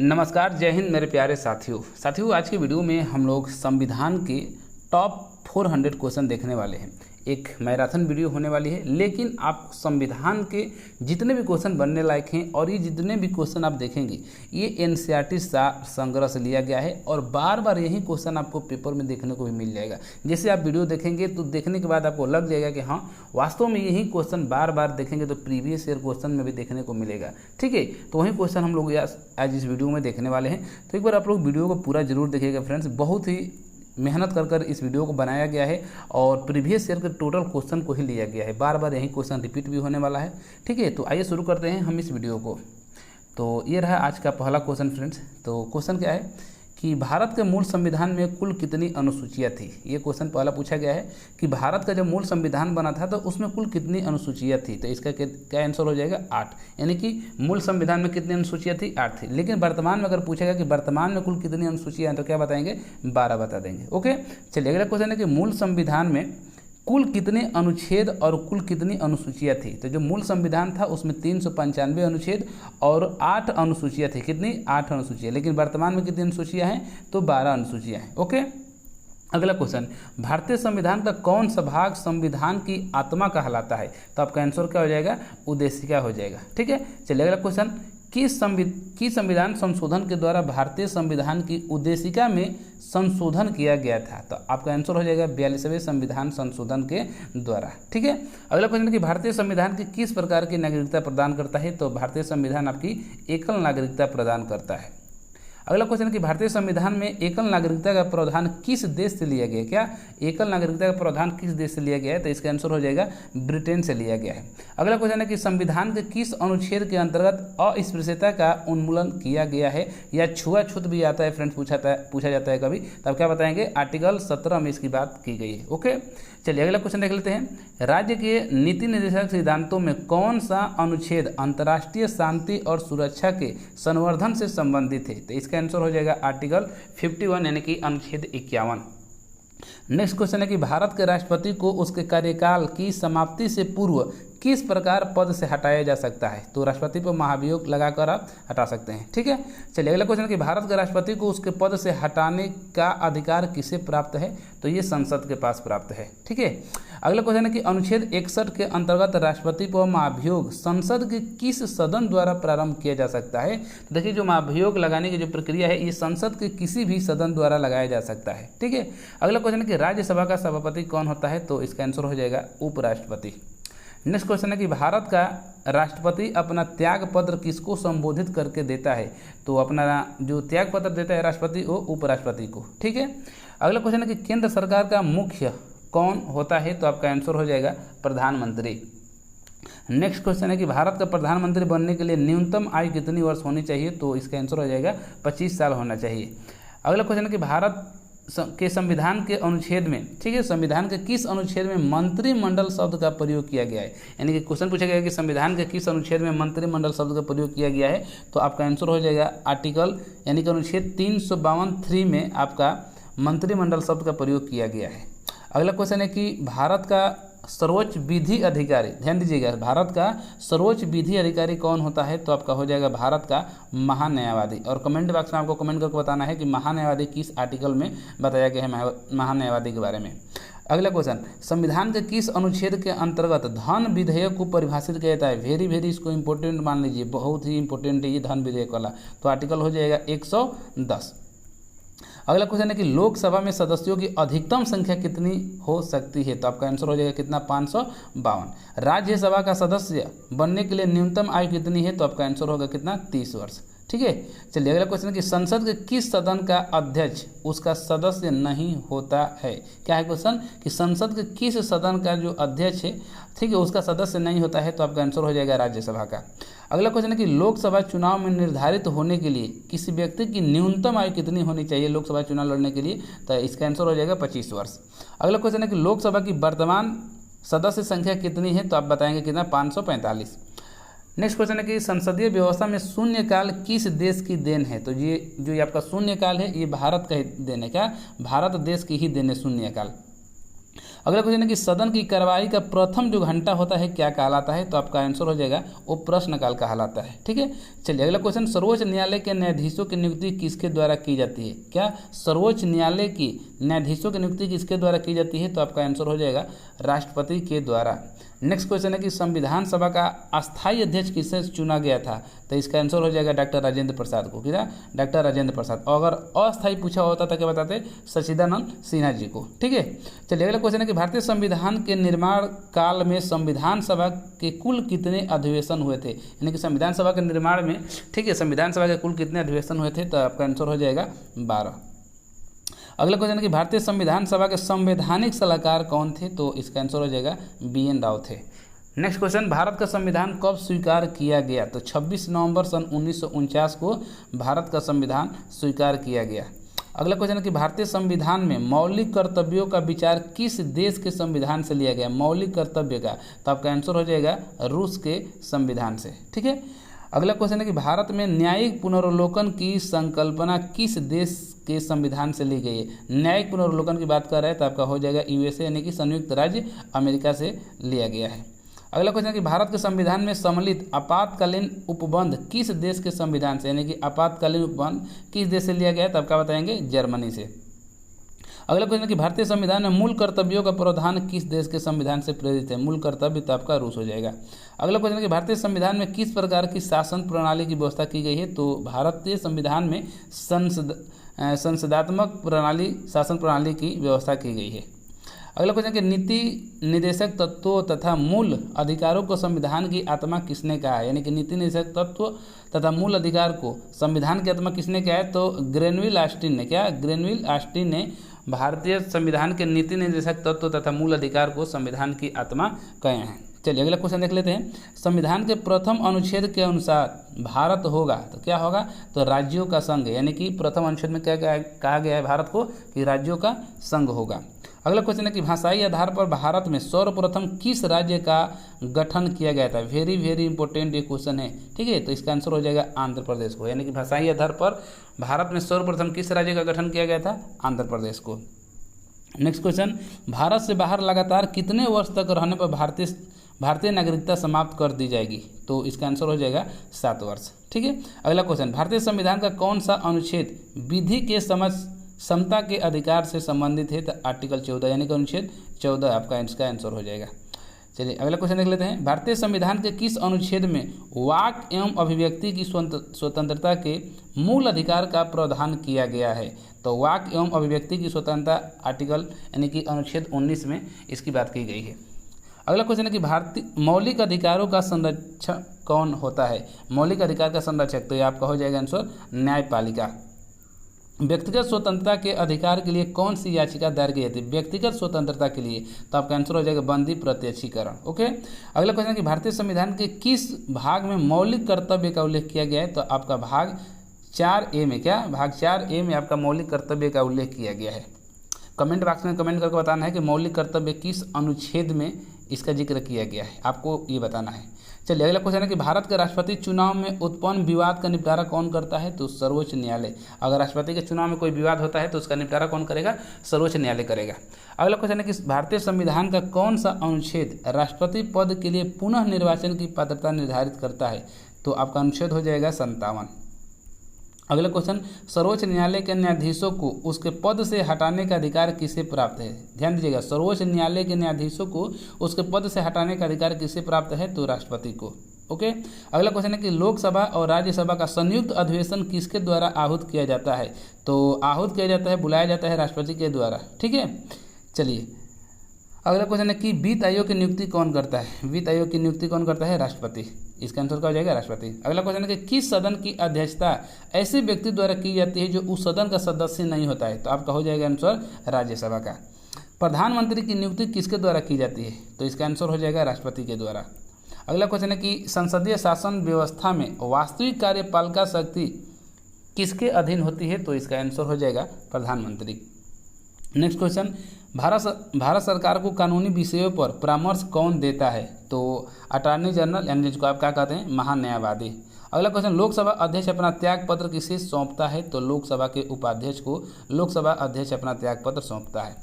नमस्कार, जय हिंद मेरे प्यारे साथियों। आज की वीडियो में हम लोग संविधान के टॉप 400 क्वेश्चन देखने वाले हैं। एक मैराथन वीडियो होने वाली है, लेकिन आप संविधान के जितने भी क्वेश्चन बनने लायक हैं और ये जितने भी क्वेश्चन आप देखेंगे ये एनसीईआरटी संग्रह से लिया गया है और बार बार यही क्वेश्चन आपको पेपर में देखने को भी मिल जाएगा। जैसे आप वीडियो देखेंगे तो देखने के बाद आपको लग जाएगा कि हाँ वास्तव में यही क्वेश्चन बार बार देखेंगे तो प्रीवियस ईयर क्वेश्चन में भी देखने को मिलेगा। ठीक है, तो वही क्वेश्चन हम लोग आज इस वीडियो में देखने वाले हैं। तो एक बार आप लोग वीडियो को पूरा जरूर देखिएगा फ्रेंड्स। बहुत ही मेहनत कर इस वीडियो को बनाया गया है और प्रीवियस ईयर के टोटल क्वेश्चन को ही लिया गया है। बार बार यही क्वेश्चन रिपीट भी होने वाला है। ठीक है, तो आइए शुरू करते हैं हम इस वीडियो को। तो ये रहा आज का पहला क्वेश्चन फ्रेंड्स। तो क्वेश्चन क्या है कि भारत के मूल संविधान में कुल कितनी अनुसूचियाँ थी। ये क्वेश्चन पहला पूछा गया है कि भारत का जब मूल संविधान बना था तो उसमें कुल कितनी अनुसूचियाँ थी। तो इसका क्या आंसर हो जाएगा 8, यानी कि मूल संविधान में कितनी अनुसूचियाँ थी 8 थी। लेकिन वर्तमान में अगर पूछेगा कि वर्तमान में कुल कितनी अनुसूचियाँ हैं तो क्या बताएंगे 12 बता देंगे। ओके, चलिए अगला क्वेश्चन है कि मूल संविधान में कुल कितने अनुच्छेद और कुल कितनी अनुसूचियाँ थी। तो जो मूल संविधान था उसमें 395 अनुच्छेद और 8 अनुसूचियाँ थी। कितनी 8 अनुसूचियाँ। लेकिन वर्तमान में कितनी अनुसूचियाँ हैं तो 12 अनुसूचियाँ हैं। ओके, अगला क्वेश्चन, भारतीय संविधान का कौन सा भाग संविधान की आत्मा कहलाता है। तो आपका आंसर क्या हो जाएगा उद्देशिका हो जाएगा। ठीक है, चलिए अगला क्वेश्चन, किस संविधान संशोधन के द्वारा भारतीय संविधान की उद्देशिका में संशोधन किया गया था। तो आपका आंसर हो जाएगा 42वें संविधान संशोधन के द्वारा। ठीक है, अगला क्वेश्चन है कि भारतीय संविधान की किस प्रकार की नागरिकता प्रदान करता है। तो भारतीय संविधान आपकी एकल नागरिकता प्रदान करता है। अगला क्वेश्चन है कि भारतीय संविधान में एकल नागरिकता का प्रावधान किस देश से लिया गया। क्या एकल नागरिकता का प्रावधान किस देश से लिया गया है। तो इसका आंसर हो जाएगा ब्रिटेन से लिया गया है। अगला क्वेश्चन है कि संविधान के किस अनुच्छेद के अंतर्गत अस्पृश्यता का उन्मूलन किया गया है या छुआछूत भी आता है फ्रेंड्स, पूछा जाता है कभी। तब क्या बताएंगे आर्टिकल 17 में इसकी बात की गई है। ओके, चलिए अगला क्वेश्चन देख लेते हैं। राज्य के नीति निर्देशक सिद्धांतों में कौन सा अनुच्छेद अंतर्राष्ट्रीय शांति और सुरक्षा के संवर्धन से संबंधित है। तो इसका आंसर हो जाएगा आर्टिकल 51 यानी कि अनुच्छेद 51। नेक्स्ट क्वेश्चन है कि भारत के राष्ट्रपति को उसके कार्यकाल की समाप्ति से पूर्व किस प्रकार पद से हटाया जा सकता है। तो राष्ट्रपति पर महाभियोग लगाकर आप हटा सकते हैं। ठीक है, चलिए अगला क्वेश्चन है कि भारत के राष्ट्रपति को उसके पद से हटाने का अधिकार किसे प्राप्त है। तो ये संसद के पास प्राप्त है। ठीक है, अगला क्वेश्चन है कि अनुच्छेद 61 के अंतर्गत राष्ट्रपति पर महाभियोग संसद के किस सदन द्वारा प्रारंभ किया जा सकता है। तो देखिए जो महाभियोग लगाने की जो प्रक्रिया है ये संसद के किसी भी सदन द्वारा लगाया जा सकता है। ठीक है, अगला क्वेश्चन है कि राज्यसभा का सभापति कौन होता है। तो इसका आंसर हो जाएगा उपराष्ट्रपति। नेक्स्ट क्वेश्चन है कि भारत का राष्ट्रपति अपना त्याग पत्र किसको संबोधित करके देता है। तो अपना जो त्याग पत्र देता है राष्ट्रपति वो उपराष्ट्रपति को। ठीक है, अगला क्वेश्चन है कि केंद्र सरकार का मुख्य कौन होता है। तो आपका आंसर हो जाएगा प्रधानमंत्री। नेक्स्ट क्वेश्चन है कि भारत का प्रधानमंत्री बनने के लिए न्यूनतम आयु कितनी वर्ष होनी चाहिए। तो इसका आंसर हो जाएगा 25 साल होना चाहिए। अगला क्वेश्चन है कि भारत के संविधान के अनुच्छेद में, ठीक है, संविधान के किस अनुच्छेद में मंत्रिमंडल शब्द का प्रयोग किया गया है। यानी कि क्वेश्चन पूछा गया है कि संविधान के किस अनुच्छेद में मंत्रिमंडल शब्द का प्रयोग किया गया है। तो आपका आंसर हो जाएगा आर्टिकल यानी कि अनुच्छेद 352(3) में आपका मंत्रिमंडल शब्द का प्रयोग किया गया है। अगला क्वेश्चन है कि भारत का सर्वोच्च विधि अधिकारी, ध्यान दीजिएगा, भारत का सर्वोच्च विधि अधिकारी कौन होता है। तो आपका हो जाएगा भारत का महान्यायवादी। और कमेंट बॉक्स में आपको कमेंट करके बताना है कि महान्यायवादी किस आर्टिकल में बताया गया है महान्यायवादी के बारे में। अगला क्वेश्चन, संविधान के किस अनुच्छेद के अंतर्गत धन विधेयक को परिभाषित किया जाता है। वेरी इसको इंपॉर्टेंट मान लीजिए, बहुत ही इंपॉर्टेंट है ये धन विधेयक वाला। तो आर्टिकल हो जाएगा 110। अगला क्वेश्चन है कि लोकसभा में सदस्यों की अधिकतम संख्या कितनी हो सकती है। तो आपका आंसर हो जाएगा कितना 552। राज्यसभा का सदस्य बनने के लिए न्यूनतम आयु कितनी है। तो आपका आंसर होगा कितना 30 वर्ष। ठीक है, चलिए अगला क्वेश्चन है कि संसद के किस सदन का अध्यक्ष उसका सदस्य नहीं होता है। क्या है क्वेश्चन कि संसद के किस सदन का जो अध्यक्ष है, ठीक है, उसका सदस्य नहीं होता है। तो आपका आंसर हो जाएगा राज्यसभा का। अगला क्वेश्चन है कि लोकसभा चुनाव में निर्धारित होने के लिए किसी व्यक्ति की न्यूनतम आयु कितनी होनी चाहिए लोकसभा चुनाव लड़ने के लिए। तो इसका आंसर हो जाएगा 25 वर्ष। अगला क्वेश्चन है कि लोकसभा की वर्तमान सदस्य संख्या कितनी है। तो आप बताएंगे कितना 545। नेक्स्ट क्वेश्चन है कि संसदीय व्यवस्था में शून्यकाल किस देश की देन है। तो ये आपका शून्यकाल है ये भारत का ही देन है। क्या भारत देश की ही देन है शून्यकाल। अगला क्वेश्चन है कि सदन की कार्यवाही का प्रथम जो घंटा होता है क्या कहलाता है? तो आपका आंसर हो जाएगा वो प्रश्नकाल कहलाता है। ठीक है, चलिए अगला क्वेश्चन, सर्वोच्च न्यायालय के न्यायाधीशों की नियुक्ति किसके द्वारा की जाती है? क्या सर्वोच्च न्यायालय की न्यायाधीशों की नियुक्ति किसके द्वारा की जाती है? तो आपका आंसर हो जाएगा राष्ट्रपति के द्वारा। नेक्स्ट क्वेश्चन है कि संविधान सभा का अस्थायी अध्यक्ष किसे चुना गया था? तो इसका आंसर हो जाएगा डॉक्टर राजेंद्र प्रसाद को। क्या? डॉक्टर राजेंद्र प्रसाद। और अगर अस्थायी पूछा होता तो क्या बताते? सच्चिदानंद सिन्हा जी को। ठीक है, चलिए अगला क्वेश्चन है कि भारतीय संविधान के निर्माण काल में संविधान सभा के कुल कितने अधिवेशन हुए थे? यानी कि संविधान सभा के निर्माण में, ठीक है, संविधान सभा के कुल कितने अधिवेशन हुए थे? तो आपका आंसर हो जाएगा 12। अगला क्वेश्चन है कि भारतीय संविधान सभा के संवैधानिक सलाहकार कौन थे? तो इसका आंसर हो जाएगा BN राव थे। नेक्स्ट क्वेश्चन, भारत का संविधान कब स्वीकार किया गया? तो 26 नवंबर सन 1949 को भारत का संविधान स्वीकार किया गया। अगला क्वेश्चन है कि भारतीय संविधान में मौलिक कर्तव्यों का विचार किस देश के संविधान से लिया गया? मौलिक कर्तव्य का, तो आपका आंसर हो जाएगा रूस के संविधान से। ठीक है, अगला क्वेश्चन है कि भारत में न्यायिक पुनर्वलोकन की संकल्पना किस देश के संविधान से ली गई है? न्यायिक पुनर्वलोकन की बात कर रहे हैं तो आपका हो जाएगा USA यानी कि संयुक्त राज्य अमेरिका से लिया गया है। अगला क्वेश्चन है कि भारत के संविधान में सम्मिलित आपातकालीन उपबंध किस देश के संविधान से, यानी कि आपातकालीन उपबंध किस देश से लिया गया है? तो आपका बताएंगे जर्मनी से। अगला क्वेश्चन है कि भारतीय संविधान में मूल कर्तव्यों का प्रावधान किस देश के संविधान से प्रेरित है? मूल कर्तव्य तो आपका रूस हो जाएगा। अगला क्वेश्चन है कि भारतीय संविधान में किस प्रकार की शासन प्रणाली की व्यवस्था की गई है? तो भारतीय संविधान में संसदात्मक प्रणाली, शासन प्रणाली की व्यवस्था की गई है। अगला क्वेश्चन कि नीति निर्देशक तत्वों तथा मूल अधिकारों को संविधान की आत्मा किसने कहा है? यानी कि नीति निर्देशक तत्व तथा मूल अधिकार को संविधान की आत्मा किसने कहा है? तो ग्रेनविल ऑस्टिन ने। क्या? ग्रेनविल ऑस्टिन ने भारतीय संविधान के नीति निर्देशक तत्व तथा मूल अधिकार को संविधान की आत्मा कहे हैं। चलिए अगला क्वेश्चन देख लेते हैं। संविधान के प्रथम अनुच्छेद के अनुसार भारत होगा तो क्या होगा? तो राज्यों का संघ, यानी कि प्रथम अनुच्छेद में क्या कहा गया है भारत को? कि राज्यों का संघ होगा। अगला क्वेश्चन है कि भाषाई आधार पर भारत में सर्वप्रथम किस राज्य का गठन किया गया था? वेरी वेरी इंपॉर्टेंट ये क्वेश्चन है। ठीक है, तो इसका आंसर हो जाएगा आंध्र प्रदेश को। यानी कि भाषाई आधार पर भारत में सर्वप्रथम किस राज्य का गठन किया गया था? आंध्र प्रदेश को। नेक्स्ट क्वेश्चन, भारत से बाहर लगातार कितने वर्ष तक रहने पर भारतीय नागरिकता समाप्त कर दी जाएगी? तो इसका आंसर हो जाएगा 7 वर्ष। ठीक है, अगला क्वेश्चन, भारतीय संविधान का कौन सा अनुच्छेद विधि के समता के अधिकार से संबंधित है? तो आर्टिकल 14 यानी कि अनुच्छेद 14 आपका इसका आंसर हो जाएगा। चलिए अगला क्वेश्चन देख लेते हैं। भारतीय संविधान के किस अनुच्छेद में वाक एवं अभिव्यक्ति की स्वतंत्रता के मूल अधिकार का प्रावधान किया गया है? तो वाक एवं अभिव्यक्ति की स्वतंत्रता आर्टिकल यानी कि अनुच्छेद 19 में इसकी बात की गई है। अगला क्वेश्चन है कि भारतीय मौलिक अधिकारों का संरक्षक कौन होता है? मौलिक अधिकार का संरक्षक, तो ये आपका हो जाएगा आंसर न्यायपालिका। व्यक्तिगत स्वतंत्रता के अधिकार के लिए कौन सी याचिका दायर की जाती है? व्यक्तिगत स्वतंत्रता के लिए, तो आपका आंसर हो जाएगा बंदी प्रत्यक्षीकरण। ओके, अगला क्वेश्चन है कि भारतीय संविधान के किस भाग में मौलिक कर्तव्य का उल्लेख किया गया है? तो आपका भाग 4A में। क्या? भाग 4A में आपका मौलिक कर्तव्य का उल्लेख किया गया है। कमेंट बॉक्स में कमेंट करके बताना है कि मौलिक कर्तव्य किस अनुच्छेद में इसका जिक्र किया गया है, आपको ये बताना है। चलिए अगला क्वेश्चन है कि भारत के राष्ट्रपति चुनाव में उत्पन्न विवाद का निपटारा कौन करता है? तो सर्वोच्च न्यायालय। अगर राष्ट्रपति के चुनाव में कोई विवाद होता है तो उसका निपटारा कौन करेगा? सर्वोच्च न्यायालय करेगा। अगला क्वेश्चन है कि भारतीय संविधान का कौन सा अनुच्छेद राष्ट्रपति पद के लिए पुनः निर्वाचन की पात्रता निर्धारित करता है? तो आपका अनुच्छेद हो जाएगा 57। अगला क्वेश्चन, सर्वोच्च न्यायालय के न्यायाधीशों को उसके पद से हटाने का अधिकार किसे प्राप्त है? ध्यान दीजिएगा, सर्वोच्च न्यायालय के न्यायाधीशों को उसके पद से हटाने का अधिकार किसे प्राप्त है? तो राष्ट्रपति को। ओके, अगला क्वेश्चन है कि लोकसभा और राज्यसभा का संयुक्त अधिवेशन किसके द्वारा आहूत किया जाता है? तो आहूत किया जाता है, बुलाया जाता है राष्ट्रपति के द्वारा। ठीक है, चलिए अगला क्वेश्चन है कि वित्त आयोग की नियुक्ति कौन करता है? वित्त आयोग की नियुक्ति कौन करता है? राष्ट्रपति। इसका आंसर क्या हो जाएगा? राष्ट्रपति। अगला क्वेश्चन है कि किस सदन की अध्यक्षता ऐसे व्यक्ति द्वारा की जाती है जो उस सदन का सदस्य नहीं होता है? तो आपका हो जाएगा आंसर राज्यसभा का। प्रधानमंत्री की नियुक्ति किसके द्वारा की जाती है? तो इसका आंसर हो जाएगा राष्ट्रपति के द्वारा। अगला क्वेश्चन है कि संसदीय शासन व्यवस्था में वास्तविक कार्यपालिका शक्ति किसके अधीन होती है? तो इसका आंसर हो जाएगा प्रधानमंत्री। नेक्स्ट क्वेश्चन, भारत सरकार को कानूनी विषयों पर परामर्श कौन देता है? तो अटॉर्नी जनरल यानी जिसको आप क्या कहते हैं? महान्यायवादी। अगला क्वेश्चन, लोकसभा अध्यक्ष अपना त्याग पत्र किसे सौंपता है? तो लोकसभा के उपाध्यक्ष को लोकसभा अध्यक्ष अपना त्याग पत्र सौंपता है।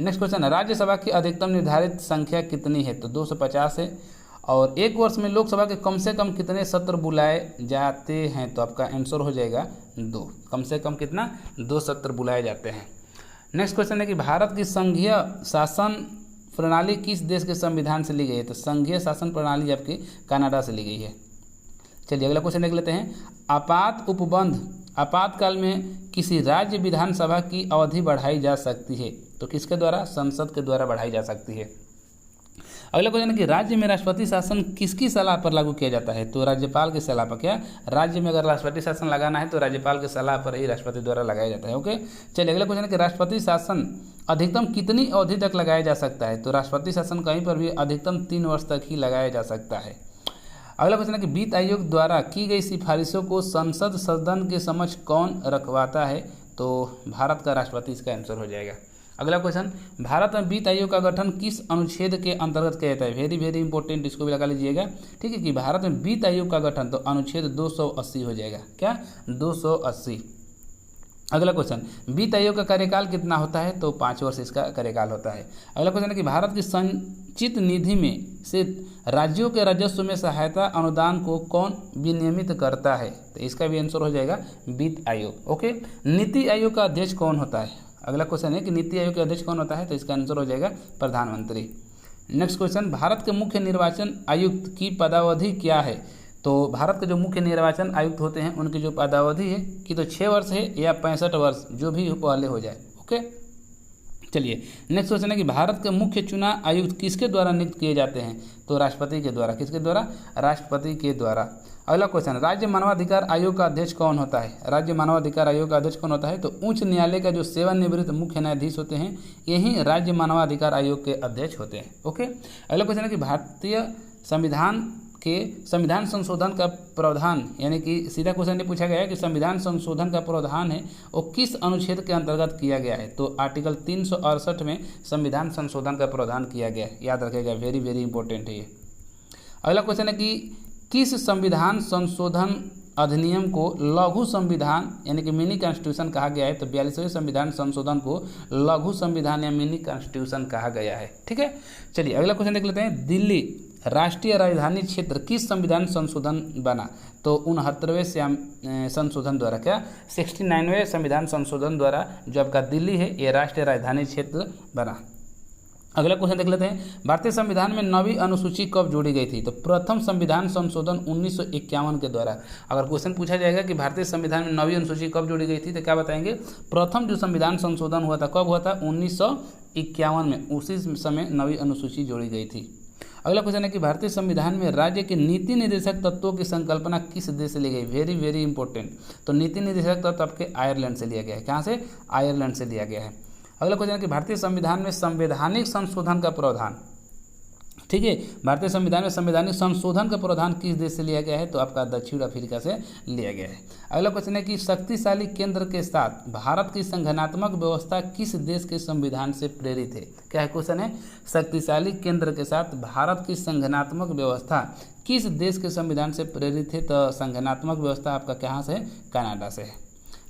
नेक्स्ट क्वेश्चन, राज्यसभा की अधिकतम निर्धारित संख्या कितनी है? तो 250 है। और एक वर्ष में लोकसभा के कम से कम कितने सत्र बुलाए जाते हैं? तो आपका आंसर हो जाएगा 2। कम से कम कितना? 2 सत्र बुलाए जाते हैं। नेक्स्ट क्वेश्चन है कि भारत की संघीय शासन प्रणाली किस देश के संविधान से ली गई है? तो संघीय शासन प्रणाली आपकी कनाडा से ली गई है। चलिए अगला क्वेश्चन देख लेते हैं। आपातकाल में किसी राज्य विधानसभा की अवधि बढ़ाई जा सकती है? तो किसके द्वारा? संसद के द्वारा बढ़ाई जा सकती है। अगला क्वेश्चन है कि राज्य में राष्ट्रपति शासन किसकी सलाह पर लागू किया जाता है? तो राज्यपाल की सलाह पर। क्या राज्य में अगर राष्ट्रपति शासन लगाना है तो राज्यपाल की सलाह पर ही राष्ट्रपति द्वारा लगाया जाता है। ओके, चलिए अगला क्वेश्चन है कि राष्ट्रपति शासन अधिकतम कितनी अवधि तक लगाया जा सकता है? तो राष्ट्रपति शासन कहीं पर भी अधिकतम 3 वर्ष तक ही लगाया जा सकता है। अगला क्वेश्चन है कि वित्त आयोग द्वारा की गई सिफारिशों को संसद सदन के समक्ष कौन रखवाता है? तो भारत का राष्ट्रपति इसका आंसर हो जाएगा। अगला क्वेश्चन, भारत में वित्त आयोग का गठन किस अनुच्छेद के अंतर्गत किया जाता है? वेरी वेरी इंपॉर्टेंट, इसको भी लगा लीजिएगा। ठीक है कि भारत में वित्त आयोग का गठन तो अनुच्छेद 280 हो जाएगा। क्या? 280। अगला क्वेश्चन, वित्त आयोग का कार्यकाल कितना होता है? तो 5 वर्ष इसका कार्यकाल होता है। अगला क्वेश्चन है कि भारत की संचित निधि में से राज्यों के राजस्व में सहायता अनुदान को कौन विनियमित करता है? तो इसका भी आंसर हो जाएगा वित्त आयोग। ओके, नीति आयोग का अध्यक्ष कौन होता है? अगला क्वेश्चन है कि नीति आयोग के अध्यक्ष कौन होता है? तो इसका आंसर हो जाएगा प्रधानमंत्री। नेक्स्ट क्वेश्चन, भारत के मुख्य निर्वाचन आयुक्त की पदावधि क्या है? तो भारत के जो मुख्य निर्वाचन आयुक्त होते हैं उनकी जो पदावधि है कि तो 6 वर्ष है या 65 वर्ष, जो भी पहले हो जाए। ओके, चलिए नेक्स्ट क्वेश्चन है कि भारत के मुख्य चुनाव आयुक्त किसके द्वारा नियुक्त किए जाते हैं? तो राष्ट्रपति के द्वारा। किसके द्वारा? राष्ट्रपति के द्वारा। अगला क्वेश्चन, राज्य मानवाधिकार आयोग का अध्यक्ष कौन होता है? राज्य मानवाधिकार आयोग का अध्यक्ष कौन होता है? तो उच्च न्यायालय का जो सेवानिवृत्त मुख्य न्यायाधीश होते हैं यही राज्य मानवाधिकार आयोग के अध्यक्ष होते हैं। ओके, अगला क्वेश्चन है कि भारतीय संविधान संशोधन का प्रावधान, यानी कि सीधा क्वेश्चन ये पूछा गया है कि संविधान संशोधन का प्रावधान है वो किस अनुच्छेद के अंतर्गत किया गया है? तो आर्टिकल 368 में संविधान संशोधन का प्रावधान किया गया है। याद रखेगा, वेरी वेरी इंपॉर्टेंट है ये। अगला क्वेश्चन है कि किस संविधान संशोधन अधिनियम को लघु संविधान यानी कि मिनी कॉन्स्टिट्यूशन कहा गया है? तो 42वें संविधान संशोधन को लघु संविधान या मिनी कॉन्स्टिट्यूशन कहा गया है। ठीक है, चलिए अगला क्वेश्चन देख लेते हैं। दिल्ली राष्ट्रीय राजधानी क्षेत्र किस संविधान संशोधन बना? तो 69वें संशोधन द्वारा। क्या? 69वें संविधान संशोधन द्वारा जो आपका दिल्ली है ये राष्ट्रीय राजधानी क्षेत्र बना। अगला क्वेश्चन देख लेते हैं। भारतीय संविधान में 9वीं अनुसूची कब जोड़ी गई थी? तो प्रथम संविधान संशोधन 1951 के द्वारा। अगर क्वेश्चन पूछा जाएगा कि भारतीय संविधान में 9वीं अनुसूची कब जोड़ी गई थी तो क्या बताएंगे? प्रथम जो संविधान संशोधन हुआ था कब हुआ था? 1951 में, उसी समय 9वीं अनुसूची जोड़ी गई थी। अगला क्वेश्चन है कि भारतीय संविधान में राज्य के नीति निर्देशक तत्वों की संकल्पना किस देश से ली गई? Very very important. तो नीति निर्देशक तत्व आपके आयरलैंड से लिया गया है। कहाँ से? आयरलैंड से लिया गया है। अगला क्वेश्चन है कि भारतीय संविधान में संवैधानिक संशोधन का प्रावधान, ठीक है, भारतीय संविधान में संवैधानिक संशोधन का प्रावधान किस देश से लिया गया है? तो आपका दक्षिण अफ्रीका से लिया गया है। अगला क्वेश्चन है कि शक्तिशाली केंद्र के साथ भारत की संगठनात्मक व्यवस्था किस देश के संविधान से प्रेरित है? क्या है क्वेश्चन है? शक्तिशाली केंद्र के साथ भारत की संगठनात्मक व्यवस्था किस देश के संविधान से प्रेरित है? तो संगठनात्मक व्यवस्था आपका कहाँ से है? कनाडा से है।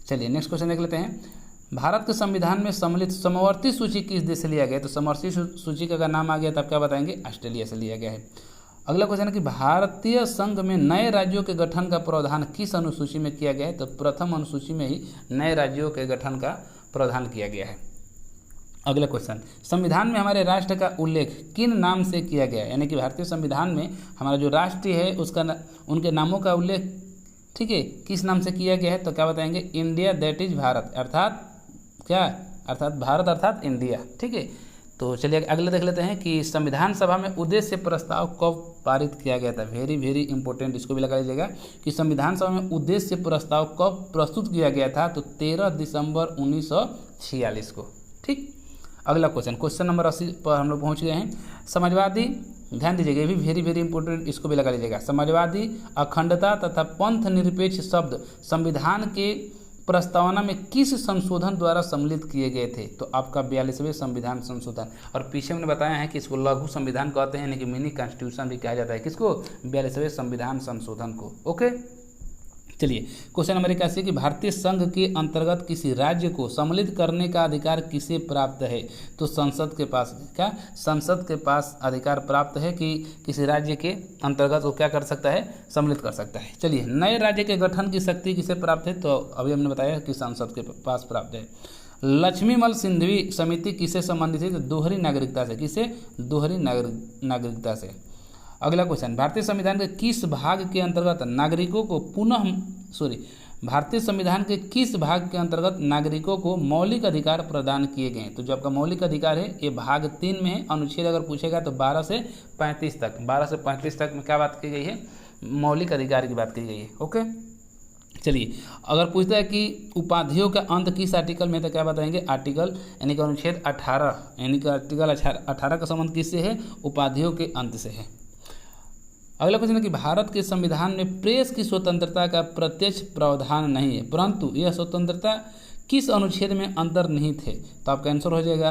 चलिए नेक्स्ट क्वेश्चन देख लेते हैं। भारत के संविधान में सम्मिलित समवर्ती सूची किस देश से लिया गया है? तो समवर्ती सूची का अगर नाम आ गया तो आप क्या बताएंगे? ऑस्ट्रेलिया से लिया गया है। अगला क्वेश्चन है कि भारतीय संघ में नए राज्यों के गठन का प्रावधान किस अनुसूची में किया गया है? तो प्रथम अनुसूची में ही नए राज्यों के गठन का प्रावधान किया गया है। अगला क्वेश्चन, संविधान में हमारे राष्ट्र का उल्लेख किन नाम से किया गया है? यानी कि भारतीय संविधान में हमारा जो राष्ट्र है उसका उनके नामों का उल्लेख, ठीक है, किस नाम से किया गया है? तो क्या बताएंगे? इंडिया, दैट इज भारत, अर्थात क्या? अर्थात भारत अर्थात इंडिया। ठीक है, तो चलिए अगले देख लेते हैं कि संविधान सभा में उद्देश्य प्रस्ताव कब पारित किया गया था? वेरी वेरी इंपॉर्टेंट, इसको भी लगा लीजिएगा कि संविधान सभा में उद्देश्य प्रस्ताव कब प्रस्तुत किया गया था? तो 13 दिसंबर 1946 को। ठीक, अगला क्वेश्चन नंबर 80 पर हम लोग पहुँच गए हैं। समाजवादी, ध्यान दीजिएगा, ये भी वेरी वेरी इंपॉर्टेंट, इसको भी लगा लीजिएगा। समाजवादी, अखंडता तथा पंथ निरपेक्ष शब्द संविधान के प्रस्तावना में किस संशोधन द्वारा सम्मिलित किए गए थे? तो आपका 42वें संविधान संशोधन। और पीछे मैंने बताया है कि इसको लघु संविधान कहते हैं, यानी कि मिनी कॉन्स्टिट्यूशन भी कहा जाता है। किसको? 42वें संविधान संशोधन को। ओके, चलिए क्वेश्चन नंबर 81 कि भारतीय संघ के अंतर्गत किसी राज्य को सम्मिलित करने का अधिकार किसे प्राप्त है? तो संसद के पास। क्या संसद के पास अधिकार प्राप्त है कि किसी राज्य के अंतर्गत वो क्या कर सकता है? सम्मिलित कर सकता है। चलिए नए राज्य के गठन की शक्ति किसे प्राप्त है? तो अभी हमने बताया कि संसद के पास प्राप्त है। लक्ष्मीमल सिंधवी समिति किससे संबंधित है? तो दोहरी नागरिकता से। किसे? दोहरी नागरिकता से। अगला क्वेश्चन, भारतीय संविधान के किस भाग के अंतर्गत नागरिकों को भारतीय संविधान के किस भाग के अंतर्गत नागरिकों को मौलिक अधिकार प्रदान किए गए? तो जो आपका मौलिक अधिकार है ये भाग 3 में है। अनुच्छेद अगर पूछेगा तो 12 से 35 तक, 12 से 35 तक में क्या बात की गई है? मौलिक अधिकार की बात की गई है। ओके, चलिए अगर पूछता है कि उपाधियों का अंत किस आर्टिकल में, तो क्या बताएंगे? आर्टिकल यानी कि अनुच्छेद 18 यानी कि आर्टिकल 18 का संबंध किससे है? उपाधियों के अंत से है। अगला क्वेश्चन है कि भारत के संविधान में प्रेस की स्वतंत्रता का प्रत्यक्ष प्रावधान नहीं है, परंतु यह स्वतंत्रता किस अनुच्छेद में अंतर्निहित है? तो आपका आंसर हो जाएगा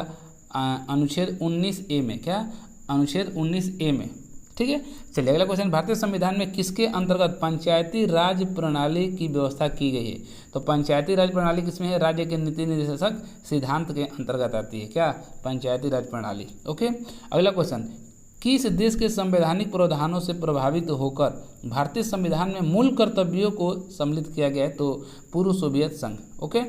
अनुच्छेद 19A में। क्या? अनुच्छेद 19A में। ठीक है, चलिए अगला क्वेश्चन, भारतीय संविधान में किसके अंतर्गत पंचायती राज प्रणाली की व्यवस्था की गई है? तो पंचायती राज प्रणाली किसमें है? राज्य के नीति निर्देशक सिद्धांत के अंतर्गत आती है। क्या? पंचायती राज प्रणाली। ओके, अगला क्वेश्चन, किस देश के संवैधानिक प्रावधानों से प्रभावित होकर भारतीय संविधान में मूल कर्तव्यों को सम्मिलित किया गया है? तो पूर्व सोवियत संघ। ओके,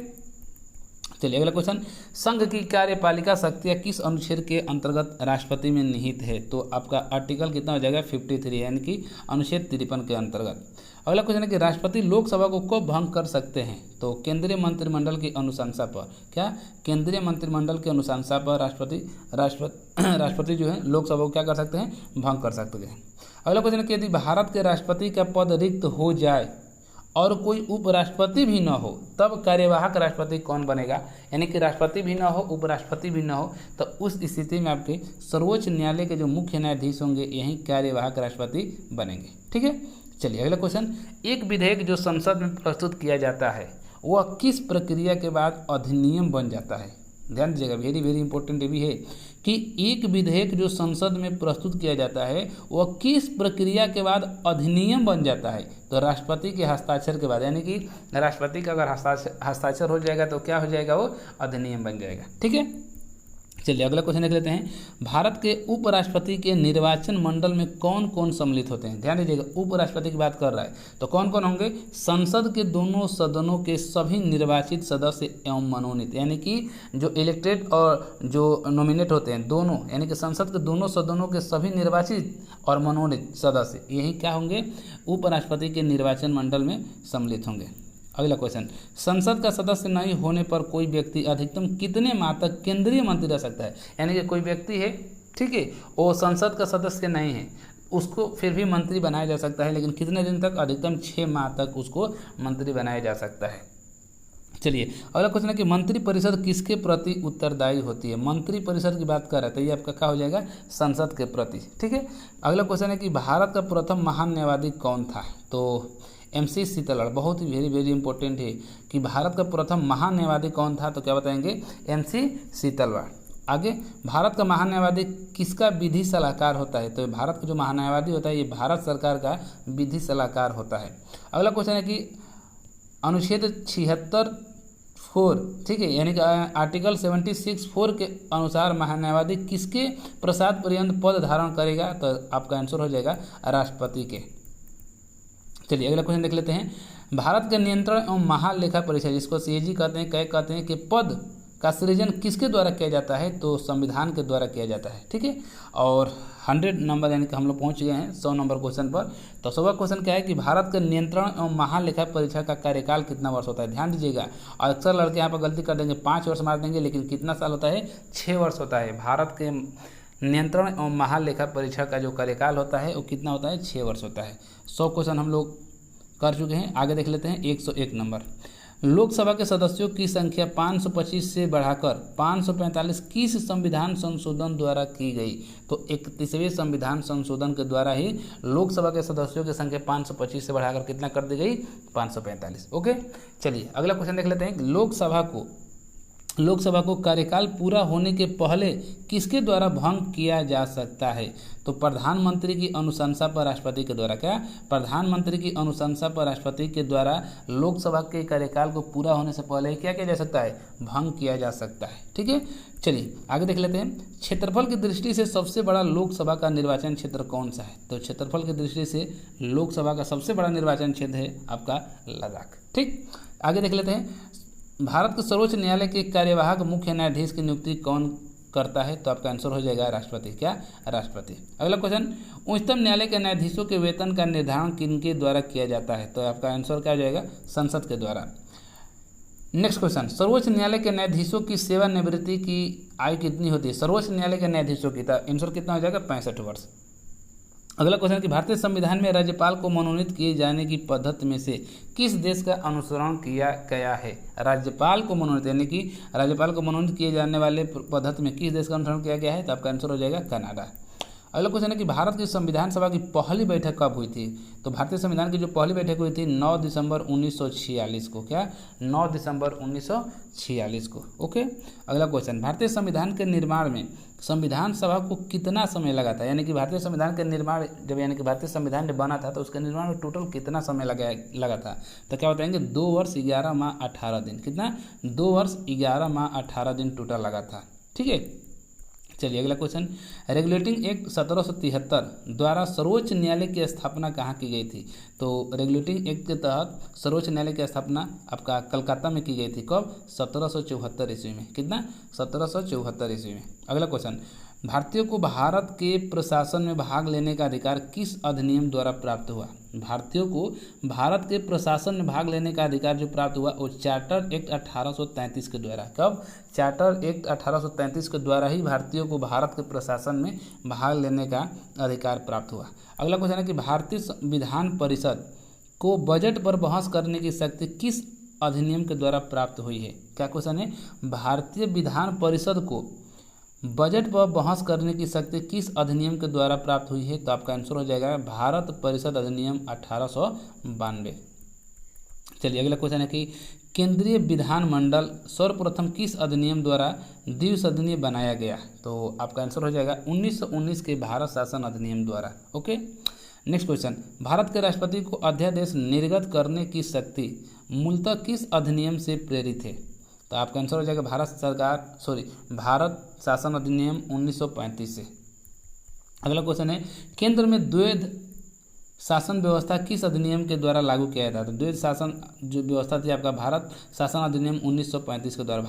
चलिए अगला क्वेश्चन, संघ की कार्यपालिका शक्तियाँ किस अनुच्छेद के अंतर्गत राष्ट्रपति में निहित है? तो आपका आर्टिकल कितना हो जाएगा? 53 यानी कि अनुच्छेद 53 के अंतर्गत। अगला क्वेश्चन है कि राष्ट्रपति लोकसभा को कब भंग कर सकते हैं? तो केंद्रीय मंत्रिमंडल की अनुशंसा पर। क्या? केंद्रीय मंत्रिमंडल की अनुशंसा पर राष्ट्रपति जो है लोकसभा को क्या कर सकते हैं? भंग कर सकते हैं। अगला क्वेश्चन है कि यदि भारत के राष्ट्रपति का पद रिक्त हो जाए और कोई उपराष्ट्रपति भी न हो, तब कार्यवाहक राष्ट्रपति कौन बनेगा? यानी कि राष्ट्रपति भी न हो, उपराष्ट्रपति भी न हो, तो उस स्थिति में आपके सर्वोच्च न्यायालय के जो मुख्य न्यायाधीश होंगे यही कार्यवाहक राष्ट्रपति बनेंगे। ठीक है, चलिए अगला क्वेश्चन, एक विधेयक जो संसद में प्रस्तुत किया जाता है वह किस प्रक्रिया के बाद अधिनियम बन जाता है? ध्यान दीजिएगा, वेरी इंपॉर्टेंट ये भी है कि एक विधेयक जो संसद में प्रस्तुत किया जाता है वह किस प्रक्रिया के बाद अधिनियम बन जाता है? तो राष्ट्रपति के हस्ताक्षर के बाद, यानी कि राष्ट्रपति का अगर हस्ताक्षर हो जाएगा तो क्या हो जाएगा? वो अधिनियम बन जाएगा। ठीक है, चलिए अगला क्वेश्चन देख लेते हैं, भारत के उपराष्ट्रपति के निर्वाचन मंडल में कौन कौन सम्मिलित होते हैं? ध्यान दीजिएगा, उपराष्ट्रपति की बात कर रहा है तो कौन कौन होंगे? संसद के दोनों सदनों के सभी निर्वाचित सदस्य एवं मनोनीत, यानी कि जो इलेक्टेड और जो नॉमिनेट होते हैं दोनों, यानी कि संसद के दोनों सदनों के सभी निर्वाचित और मनोनीत सदस्य, यही क्या होंगे? उपराष्ट्रपति के निर्वाचन मंडल में सम्मिलित होंगे। अगला क्वेश्चन, संसद का सदस्य नहीं होने पर कोई व्यक्ति अधिकतम कितने माह तक केंद्रीय मंत्री रह सकता है? यानी कि कोई व्यक्ति है, ठीक है, वो संसद का सदस्य नहीं है, उसको फिर भी मंत्री बनाया जा सकता है, लेकिन कितने दिन तक? अधिकतम 6 माह तक उसको मंत्री बनाया जा सकता है। चलिए अगला क्वेश्चन है कि मंत्री परिषद किसके प्रति उत्तरदायी होती है? मंत्री परिषद की बात कर रहे हैं तो ये आपका क्या हो जाएगा? संसद के प्रति। ठीक है, अगला क्वेश्चन है कि भारत का प्रथम महान न्यायवादी कौन था? तो MC शीतलवाड़। बहुत ही वेरी इंपॉर्टेंट है कि भारत का प्रथम महान न्यायवादी कौन था? तो क्या बताएंगे? MC शीतलवाड़। आगे, भारत का महान न्यायवादी किसका विधि सलाहकार होता है? तो भारत का जो महान न्यायवादी होता है ये भारत सरकार का विधि सलाहकार होता है। अगला क्वेश्चन है कि अनुच्छेद 76(4), ठीक है, यानी कि आर्टिकल 76(4) के अनुसार महान न्यायवादी किसके प्रसाद पर्यंत पद धारण करेगा? तो आपका आंसर हो जाएगा राष्ट्रपति के। चलिए अगला क्वेश्चन देख लेते हैं, भारत के नियंत्रण एवं महालेखा परीक्षक, जिसको CAG कहते हैं, क्या कहते हैं कि पद का सृजन किसके द्वारा किया जाता है? तो संविधान के द्वारा किया जाता है। ठीक है, और 100 नंबर यानी कि हम लोग पहुंच गए हैं 100 नंबर क्वेश्चन पर। तो 100वां क्वेश्चन क्या है कि भारत के नियंत्रण एवं महालेखा परीक्षक का कार्यकाल कितना वर्ष होता है? ध्यान दीजिएगा, अक्सर लड़के यहाँ पर गलती कर देंगे, 5 वर्ष मार देंगे, लेकिन कितना साल होता है? 6 वर्ष होता है। भारत के नियंत्रण एवं महालेखा परीक्षक का जो कार्यकाल होता है वो कितना होता है? 6 वर्ष होता है। 100 क्वेश्चन हम लोग कर चुके हैं। आगे देख लेते हैं 101 नंबर, लोकसभा के सदस्यों की संख्या 525 से बढ़ाकर 545 किस संविधान संशोधन द्वारा की गई? तो 31वें संविधान संशोधन के द्वारा ही लोकसभा के सदस्यों की संख्या 525 से बढ़ाकर कितना कर दी गई? 545। ओके, चलिए अगला क्वेश्चन देख लेते हैं, लोकसभा को लोकसभा को कार्यकाल पूरा होने के पहले किसके द्वारा भंग किया जा सकता है? तो प्रधानमंत्री की अनुशंसा पर राष्ट्रपति के द्वारा। क्या? प्रधानमंत्री की अनुशंसा पर राष्ट्रपति के द्वारा लोकसभा के कार्यकाल को पूरा होने से पहले क्या किया जा सकता है? भंग किया जा सकता है। ठीक है, चलिए आगे देख लेते हैं। क्षेत्रफल की दृष्टि से सबसे बड़ा लोकसभा का निर्वाचन क्षेत्र कौन सा है? तो क्षेत्रफल की दृष्टि से लोकसभा का सबसे बड़ा निर्वाचन क्षेत्र है आपका लद्दाख। ठीक, आगे देख लेते हैं। भारत के सर्वोच्च न्यायालय के कार्यवाहक मुख्य न्यायाधीश की नियुक्ति कौन करता है? तो आपका आंसर हो जाएगा राष्ट्रपति। क्या? राष्ट्रपति। अगला क्वेश्चन, उच्चतम न्यायालय के न्यायाधीशों के वेतन का निर्धारण किनके द्वारा किया जाता है? तो आपका आंसर क्या हो जाएगा? संसद के द्वारा। नेक्स्ट क्वेश्चन, सर्वोच्च न्यायालय के न्यायाधीशों की सेवानिवृत्ति की आयु कितनी होती है? सर्वोच्च न्यायालय के न्यायाधीशों की, तो आंसर कितना हो जाएगा? 65 वर्ष। अगला क्वेश्चन कि भारतीय संविधान में राज्यपाल को मनोनीत किए जाने की पद्धति में से किस देश का अनुसरण किया गया है? राज्यपाल को मनोनीत, यानी कि राज्यपाल को मनोनीत किए जाने वाले पद्धति में किस देश का अनुसरण किया गया है? तो आपका आंसर हो जाएगा कनाडा। अगला क्वेश्चन है कि भारत की संविधान सभा की पहली बैठक कब हुई थी? तो भारतीय संविधान की जो पहली बैठक हुई थी 9 दिसंबर 1946 को। क्या? 9 दिसंबर 1946 को। ओके, अगला क्वेश्चन, भारतीय संविधान के निर्माण में संविधान सभा को कितना समय लगा था? यानी कि भारतीय संविधान के निर्माण जब यानी कि भारतीय संविधान जब बना था तो उसके निर्माण में टोटल कितना समय लगा था? तो क्या बताएंगे? 2 वर्ष 11 माह 18 दिन। कितना? 2 वर्ष 11 माह 18 दिन टोटल लगा था। ठीक है, चलिए अगला क्वेश्चन, रेगुलेटिंग एक्ट 1773 द्वारा सर्वोच्च न्यायालय की स्थापना कहाँ की गई थी? तो रेगुलेटिंग एक्ट के तहत सर्वोच्च न्यायालय की स्थापना आपका कलकत्ता में की गई थी। कब? 1774 ईस्वी में। कितना? 1774 ईस्वी में। अगला क्वेश्चन, भारतीयों को भारत के प्रशासन में भाग लेने का अधिकार किस अधिनियम द्वारा प्राप्त हुआ? भारतीयों को भारत के प्रशासन में भाग लेने का अधिकार जो प्राप्त हुआ वो चार्टर एक्ट 1833 के द्वारा। कब? चार्टर एक्ट 1833 के द्वारा ही भारतीयों को भारत के प्रशासन में भाग लेने का अधिकार प्राप्त हुआ। अगला क्वेश्चन है कि भारतीय विधान परिषद को बजट पर बहस करने की शक्ति किस अधिनियम के द्वारा प्राप्त हुई है? क्या क्वेश्चन है? भारतीय विधान परिषद को बजट पर बहस करने की शक्ति किस अधिनियम के द्वारा प्राप्त हुई है? तो आपका आंसर हो जाएगा भारत परिषद अधिनियम 1892। चलिए अगला क्वेश्चन है कि केंद्रीय विधानमंडल सर्वप्रथम किस अधिनियम द्वारा द्विसदनीय बनाया गया? तो आपका आंसर हो जाएगा 1919 के भारत शासन अधिनियम द्वारा। ओके, नेक्स्ट क्वेश्चन, भारत के राष्ट्रपति को अध्यादेश निर्गत करने की शक्ति मूलतः किस अधिनियम से प्रेरित है? तो आपका आंसर हो जाएगा भारत शासन अधिनियम 1935 से। अगला क्वेश्चन है, केंद्र में द्वैध शासन व्यवस्था किस अधिनियम के द्वारा लागू किया जाता है? तो द्वैध शासन जो व्यवस्था थी आपका भारत शासन अधिनियम 1935 के द्वारा।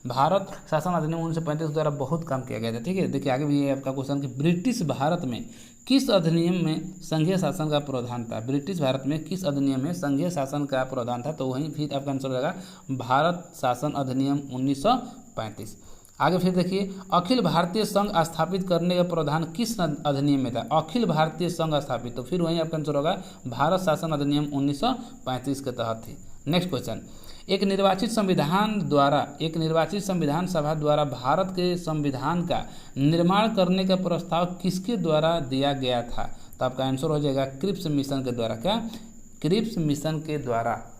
भारत शासन अधिनियम 1935 के द्वारा बहुत काम किया गया था। ठीक है, देखिए आगे भी ये आपका क्वेश्चन कि ब्रिटिश भारत में किस अधिनियम में संघीय शासन का प्रावधान था? ब्रिटिश भारत में किस अधिनियम में संघीय शासन का प्रावधान था? तो वहीं फिर आपका आंसर हो जाएगा भारत शासन अधिनियम 1935। आगे फिर देखिए, अखिल भारतीय संघ स्थापित करने का प्रावधान किस अधिनियम में था? अखिल भारतीय संघ स्थापित, तो फिर वहीं आपका आंसर होगा भारत शासन अधिनियम 1935 के तहत थी। नेक्स्ट क्वेश्चन, एक निर्वाचित संविधान सभा द्वारा भारत के संविधान का निर्माण करने का प्रस्ताव किसके द्वारा दिया गया था? तो आपका आंसर हो जाएगा क्रिप्स मिशन के द्वारा। क्या? क्रिप्स मिशन के द्वारा।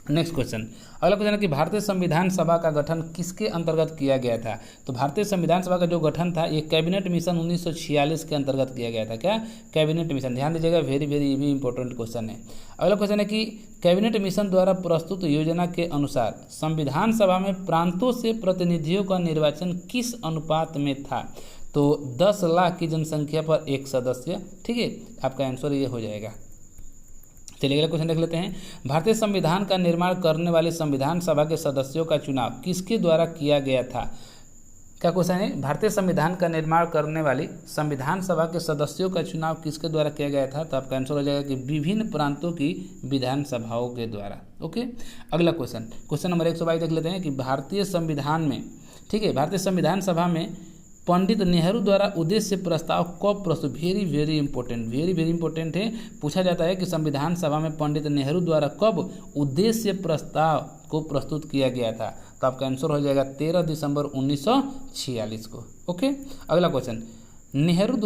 नेक्स्ट क्वेश्चन, अगला क्वेश्चन है कि भारतीय संविधान सभा का गठन किसके अंतर्गत किया गया था? तो भारतीय संविधान सभा का जो गठन था ये कैबिनेट मिशन 1946 के अंतर्गत किया गया था। क्या? Cabinet mission. ध्यान दीजिएगा, वेरी वेरी भी इंपॉर्टेंट क्वेश्चन है। अगला क्वेश्चन है कि कैबिनेट मिशन द्वारा प्रस्तुत योजना के अनुसार संविधान सभा में प्रांतों से प्रतिनिधियों का निर्वाचन किस अनुपात में था? तो 10 लाख की जनसंख्या पर एक सदस्य। ठीक है, आपका आंसर ये हो जाएगा। चलिए अगला क्वेश्चन देख लेते हैं, भारतीय संविधान का निर्माण करने वाले संविधान सभा के सदस्यों का चुनाव किसके द्वारा किया गया था? क्या क्वेश्चन है? भारतीय संविधान का निर्माण करने वाली संविधान सभा के सदस्यों का चुनाव किसके द्वारा किया गया था? तो आपका आंसर हो जाएगा कि विभिन्न प्रांतों की विधानसभाओं के द्वारा। ओके, अगला क्वेश्चन नंबर 122 देख लेते हैं कि भारतीय संविधान में, ठीक है, भारतीय संविधान सभा में पंडित नेहरू द्वारा उद्देश्य प्रस्ताव कब प्रस्तुत? वेरी वेरी इंपॉर्टेंट है। पूछा जाता है कि संविधान सभा में पंडित नेहरू द्वारा कब उद्देश्य प्रस्ताव को प्रस्तुत किया गया था? तो आपका आंसर हो जाएगा 13 दिसंबर 1946 को। ओके, अगला क्वेश्चन, नेहरू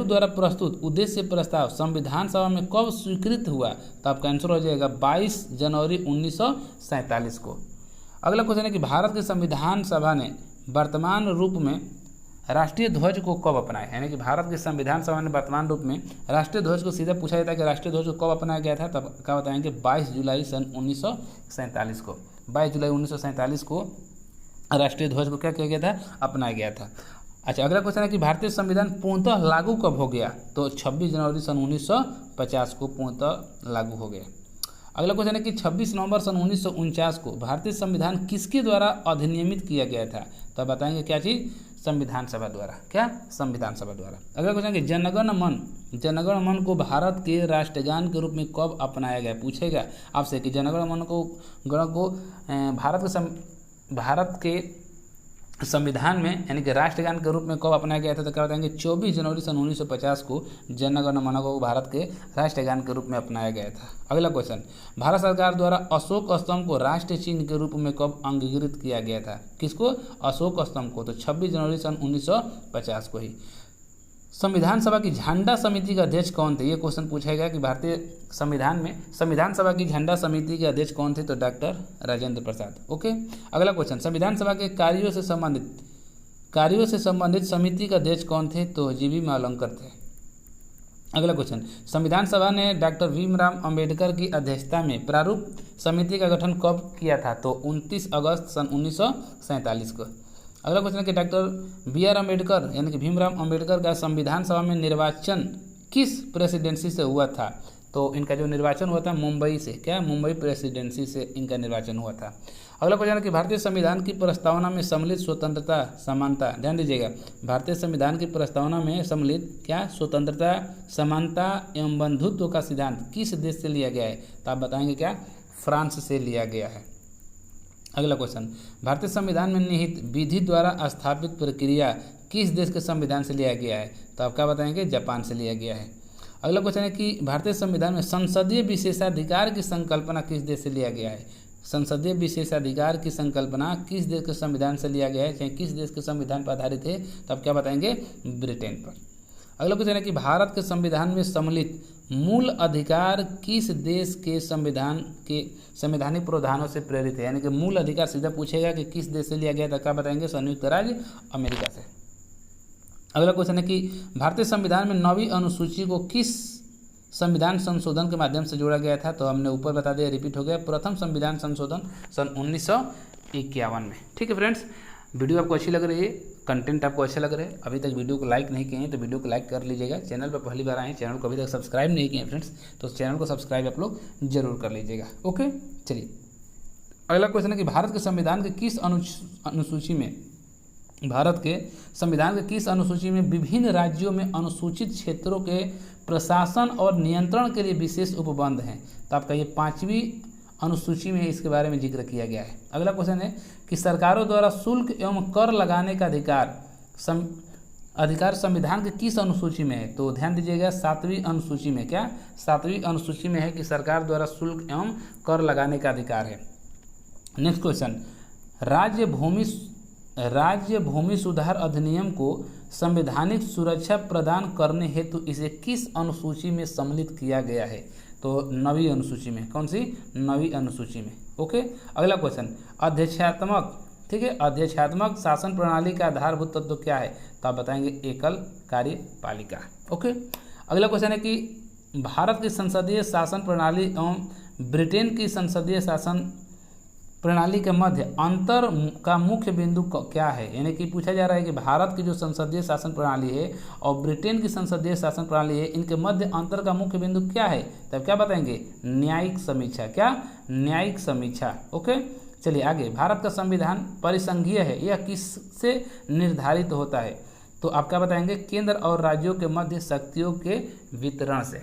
द्वारा प्रस्तुत उद्देश्य प्रस्ताव संविधान सभा में कब स्वीकृत हुआ? तो आपका आंसर हो जाएगा 22 जनवरी 1947 को। अगला क्वेश्चन है कि भारत की संविधान सभा ने वर्तमान रूप में राष्ट्रीय ध्वज को कब अपनाया, यानी कि भारत की संविधान सभा ने वर्तमान रूप में राष्ट्रीय ध्वज को सीधा पूछा जाता है कि राष्ट्रीय ध्वज को कब अपनाया गया था, तब क्या बताएंगे 22 जुलाई सन 1947 को। 22 जुलाई 1947 को राष्ट्रीय ध्वज को क्या किया गया था, अपनाया गया था। अच्छा, अगला क्वेश्चन है कि भारतीय संविधान पूर्णतः लागू कब हो गया, तो 26 जनवरी सन 1950 को पूर्णतः लागू हो गया। अगला क्वेश्चन है कि 26 नवंबर सन 1949 को भारतीय संविधान किसके द्वारा अधिनियमित किया गया था, तो बताएंगे क्या चीज़, संविधान सभा द्वारा। क्या, संविधान सभा द्वारा। अगला क्वेश्चन है कि जनगण मन को भारत के राष्ट्रगान के रूप में कब अपनाया गया, पूछेगा आपसे कि जनगण मन को भारत के संविधान में यानी कि राष्ट्रगान के रूप में कब अपनाया गया था, तो क्या बताएंगे 24 जनवरी सन 1950 को जनगण मन को भारत के राष्ट्रगान के रूप में अपनाया गया था। अगला क्वेश्चन, भारत सरकार द्वारा अशोक स्तंभ को राष्ट्रीय चिन्ह के रूप में कब अंगीकृत किया गया था, किसको, अशोक स्तंभ को, तो 26 जनवरी सन 1950 को ही। संविधान सभा की झंडा समिति के अध्यक्ष कौन थे, ये क्वेश्चन पूछेगा कि भारतीय संविधान में संविधान सभा की झंडा समिति के अध्यक्ष कौन थे, तो डॉक्टर राजेंद्र प्रसाद। ओके, अगला क्वेश्चन, संविधान सभा के कार्यों से संबंधित समिति के अध्यक्ष कौन थे, तो जीवी मावलंकर थे। अगला क्वेश्चन, संविधान सभा ने डॉक्टर भीमराव अंबेडकर की अध्यक्षता में प्रारूप समिति का गठन कब किया था, तो 29 अगस्त सन 1947 को। अगला क्वेश्चन है कि डॉक्टर बी आर अम्बेडकर यानी कि भीमराव अम्बेडकर का संविधान सभा में निर्वाचन किस प्रेसिडेंसी से हुआ था, तो इनका जो निर्वाचन हुआ था मुंबई से, क्या, मुंबई प्रेसिडेंसी से इनका निर्वाचन हुआ था। अगला क्वेश्चन है कि भारतीय संविधान की प्रस्तावना में सम्मिलित स्वतंत्रता समानता, ध्यान दीजिएगा, भारतीय संविधान की प्रस्तावना में सम्मिलित क्या, स्वतंत्रता समानता एवं बंधुत्व का सिद्धांत किस देश से लिया गया है, तो आप बताएंगे क्या, फ्रांस से लिया गया है। अगला क्वेश्चन, भारतीय संविधान में निहित विधि द्वारा स्थापित प्रक्रिया किस देश के संविधान से लिया गया है, तो आप क्या बताएंगे, जापान से लिया गया है। अगला क्वेश्चन है कि भारतीय संविधान में संसदीय विशेषाधिकार की संकल्पना किस देश से लिया गया है, संसदीय विशेषाधिकार की संकल्पना किस देश के संविधान से लिया गया है, चाहे किस देश के संविधान पर आधारित है, तो आप क्या बताएंगे, ब्रिटेन पर। अगला क्वेश्चन है कि भारत के संविधान में सम्मिलित मूल अधिकार किस देश के संविधान के संवैधानिक प्रावधानों से प्रेरित है, यानी कि मूल अधिकार सीधा पूछेगा कि किस देश से लिया गया था, क्या बताएंगे, संयुक्त राज्य अमेरिका से। अगला क्वेश्चन है कि भारतीय संविधान में 9वीं अनुसूची को किस संविधान संशोधन के माध्यम से जोड़ा गया था, तो हमने ऊपर बता दिया, रिपीट हो गया, प्रथम संविधान संशोधन सन 1951 में। ठीक है फ्रेंड्स, वीडियो आपको अच्छी लग रही है, कंटेंट आपको अच्छा लग रहा है, अभी तक वीडियो को लाइक नहीं किए हैं तो वीडियो को लाइक कर लीजिएगा। चैनल पर पहली बार आए हैं, चैनल को अभी तक सब्सक्राइब नहीं किए हैं फ्रेंड्स, तो चैनल को सब्सक्राइब आप लोग जरूर कर लीजिएगा। ओके, चलिए अगला क्वेश्चन है कि भारत के संविधान के किस अनुसूची में विभिन्न राज्यों में अनुसूचित क्षेत्रों के प्रशासन और नियंत्रण के लिए विशेष उपबंध हैं, तो आपका ये 5वीं अनुसूची में इसके बारे में जिक्र किया गया है। अगला क्वेश्चन है कि सरकारों द्वारा शुल्क एवं कर लगाने का अधिकार संविधान के किस अनुसूची में है, तो ध्यान दीजिएगा 7वीं अनुसूची में, क्या 7वीं अनुसूची में है कि सरकार द्वारा शुल्क एवं कर लगाने का अधिकार है। नेक्स्ट क्वेश्चन, राज्य भूमि सुधार अधिनियम को संवैधानिक सुरक्षा प्रदान करने हेतु इसे किस अनुसूची में सम्मिलित किया गया है, तो 9वीं अनुसूची में। कौन सी, 9वीं अनुसूची में। ओके, अगला क्वेश्चन, अध्यक्षात्मक, ठीक है, अध्यक्षात्मक शासन प्रणाली का आधारभूत तत्व क्या है, तो आप बताएंगे एकल कार्यपालिका। ओके, अगला क्वेश्चन है कि भारत की संसदीय शासन प्रणाली एवं ब्रिटेन की संसदीय शासन प्रणाली के मध्य अंतर का मुख्य बिंदु क्या है, यानी कि पूछा जा रहा है कि भारत की जो संसदीय शासन प्रणाली है और ब्रिटेन की संसदीय शासन प्रणाली है, इनके मध्य अंतर का मुख्य बिंदु क्या है, तब क्या बताएंगे, न्यायिक समीक्षा। क्या, न्यायिक समीक्षा। ओके, चलिए आगे, भारत का संविधान परिसंघीय है, यह किससे निर्धारित होता है, तो आप क्या बताएंगे, केंद्र और राज्यों के मध्य शक्तियों के वितरण से।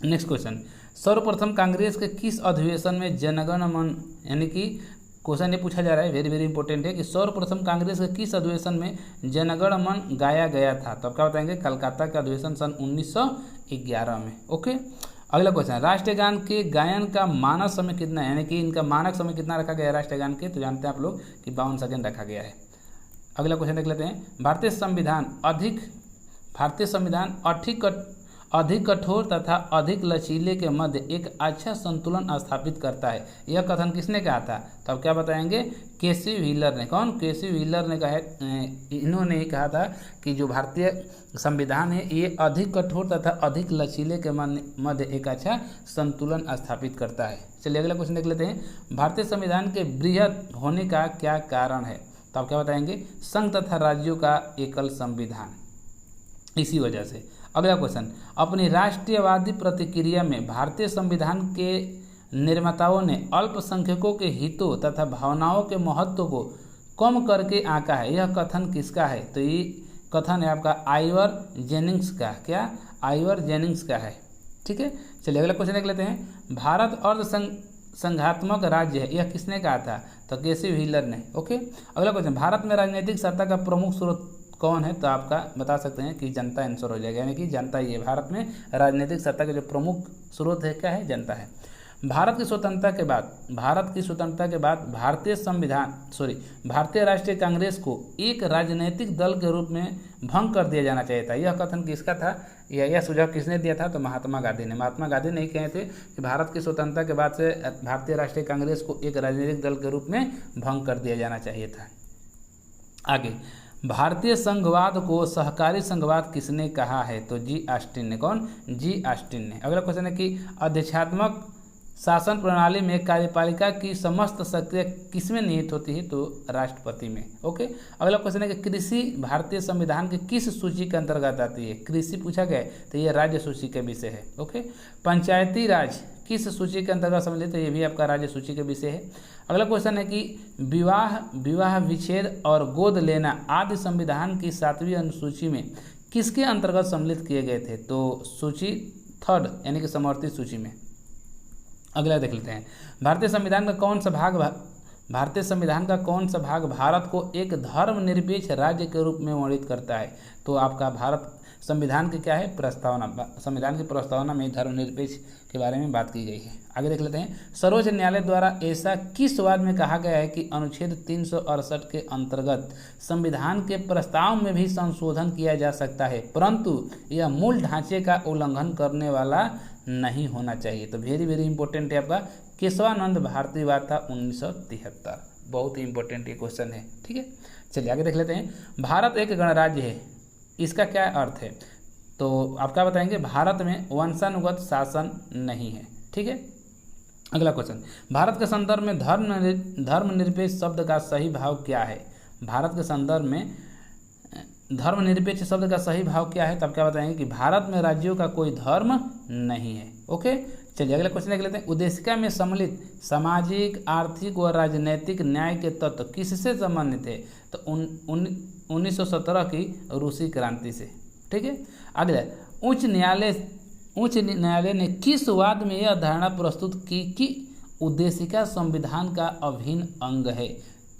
नेक्स्ट क्वेश्चन, सर्वप्रथम कांग्रेस के किस अधिवेशन में जनगण मन, यानी कि क्वेश्चन ये पूछा जा रहा है, वेरी वेरी इंपॉर्टेंट है कि सर्वप्रथम कांग्रेस के किस अधिवेशन में जनगण मन गाया गया था, तो आप क्या बताएंगे, कलकत्ता का अधिवेशन सन 1911 में। ओके, अगला क्वेश्चन, राष्ट्रीय गान के गायन का मानक समय कितना है, यानी कि इनका मानक समय कितना रखा गया है राष्ट्रीय गान के, तो जानते हैं आप लोग कि 52 सेकेंड रखा गया है। अगला क्वेश्चन देख लेते हैं, भारतीय संविधान अधिक कठोर तथा अधिक लचीले के मध्य एक अच्छा संतुलन स्थापित करता है। यह कथन किसने कहा था? तो अब क्या बताएंगे? केसी व्हीलर ने। कौन? केसी व्हीलर ने कहा, इन्होंने ही कहा था कि जो भारतीय संविधान है ये अधिक कठोर तथा अधिक लचीले के मध्य एक अच्छा संतुलन स्थापित करता है। चलिए अगला क्वेश्चन देख लेते हैं। भारतीय संविधान के बृहत होने का क्या कारण है? तो आप क्या बताएंगे? संघ तथा राज्यों का एकल संविधान, इसी वजह से। अगला क्वेश्चन, अपनी राष्ट्रीयवादी प्रतिक्रिया में भारतीय संविधान के निर्माताओं ने अल्पसंख्यकों के हितों तथा भावनाओं के महत्व को कम करके आंका है। यह कथन किसका है? तो ये कथन है आपका आइवर जेनिंग्स का। क्या? आइवर जेनिंग्स का है। ठीक है, चलिए अगला क्वेश्चन देख लेते हैं। भारत अर्ध संघात्मक राज्य है, यह किसने कहा था? तो केसी व्हीलर ने। ओके, अगला क्वेश्चन, भारत में राजनीतिक सत्ता का प्रमुख स्रोत कौन है? तो आपका बता सकते हैं कि जनता आंसर हो जाएगा, यानी कि जनता ही है। भारत में राजनीतिक सत्ता का जो प्रमुख स्रोत है क्या है? जनता है। भारत की स्वतंत्रता के बाद भारतीय राष्ट्रीय कांग्रेस को एक राजनीतिक दल के रूप में भंग कर दिया जाना चाहिए था। यह कथन किसका था? यह सुझाव किसने दिया था? तो महात्मा गांधी ने। महात्मा गांधी ने कहे थे कि भारत की स्वतंत्रता के बाद से भारतीय राष्ट्रीय कांग्रेस को एक राजनीतिक दल के रूप में भंग कर दिया जाना चाहिए था। आगे, भारतीय संघवाद को सहकारी संघवाद किसने कहा है? तो जी ऑस्टिन ने। कौन? जी ऑस्टिन ने। अगला क्वेश्चन है कि अध्यक्षात्मक शासन प्रणाली में कार्यपालिका की समस्त शक्तियाँ किसमें निहित होती है? तो राष्ट्रपति में। ओके, अगला क्वेश्चन है कि कृषि भारतीय संविधान की किस सूची के अंतर्गत आती है? कृषि पूछा गया है, तो ये राज्य सूची के विषय है। ओके, पंचायती राज किस सूची के अंतर्गत सम्मिलित है? तो ये भी आपका राज्य सूची के विषय है। अगला क्वेश्चन है कि विवाह विच्छेद और गोद लेना आदि संविधान की 7वीं अनुसूची में किसके अंतर्गत सम्मिलित किए गए थे? तो सूची 3 यानी कि समर्थित सूची में। अगला देख लेते हैं। भारतीय संविधान का कौन सा भाग भारत को एक धर्मनिरपेक्ष राज्य के रूप में वर्णित करता है? तो आपका भारत संविधान की क्या है? प्रस्तावना। संविधान की प्रस्तावना में धर्मनिरपेक्ष के बारे में बात की गई है। आगे देख लेते हैं। सर्वोच्च न्यायालय द्वारा ऐसा किस वाद में कहा गया है कि अनुच्छेद 368 के अंतर्गत संविधान के प्रस्ताव में भी संशोधन किया जा सकता है, परंतु यह मूल ढांचे का उल्लंघन करने वाला नहीं होना चाहिए? तो वेरी वेरी इंपॉर्टेंट है आपका केशवानंद भारती वाद था 1973। बहुत ही इंपॉर्टेंट ये क्वेश्चन है। ठीक है, चलिए आगे देख लेते हैं। भारत एक गणराज्य है, इसका क्या अर्थ है? तो आप क्या बताएंगे? भारत में वंशानुगत शासन नहीं है। ठीक है, अगला क्वेश्चन, भारत के संदर्भ में धर्मनिरपेक्ष शब्द का सही भाव क्या है? भारत के संदर्भ में धर्मनिरपेक्ष शब्द का सही भाव क्या है? तो आप क्या बताएंगे कि भारत में राज्यों का कोई धर्म नहीं है। ओके, चलिए अगला क्वेश्चन देख लेते हैं। उद्देशिका में सम्मिलित सामाजिक, आर्थिक व राजनैतिक न्याय के तत्व किससे संबंधित है? तो 1917 की रूसी क्रांति से। ठीक है, अगला, उच्च न्यायालय ने किस वाद में यह धारणा प्रस्तुत की कि उद्देशिका संविधान का अभिन्न अंग है?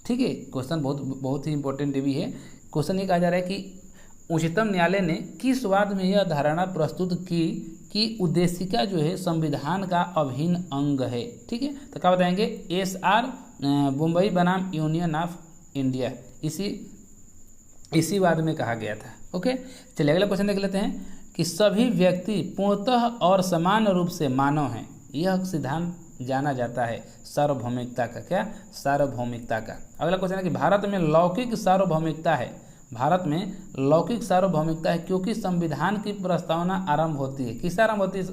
ठीक है, क्वेश्चन बहुत ही इंपॉर्टेंट भी है। क्वेश्चन ये कहा जा रहा है कि उच्चतम न्यायालय ने किस वाद में यह धारणा प्रस्तुत की कि उद्देशिका जो है संविधान का अभिन्न अंग है? ठीक है, तो क्या बताएंगे? SR बम्बई बनाम यूनियन ऑफ इंडिया, इसी वाद में कहा गया था। ओके, चलिए अगला क्वेश्चन देख लेते हैं कि सभी व्यक्ति पूर्णतः और समान रूप से मानव हैं, यह सिद्धांत जाना जाता है सार्वभौमिकता का। क्या? सार्वभौमिकता का। अगला क्वेश्चन है कि भारत में लौकिक सार्वभौमिकता है। भारत में लौकिक सार्वभौमिकता है क्योंकि संविधान की प्रस्तावना आरंभ होती है। किससे आरंभ होती है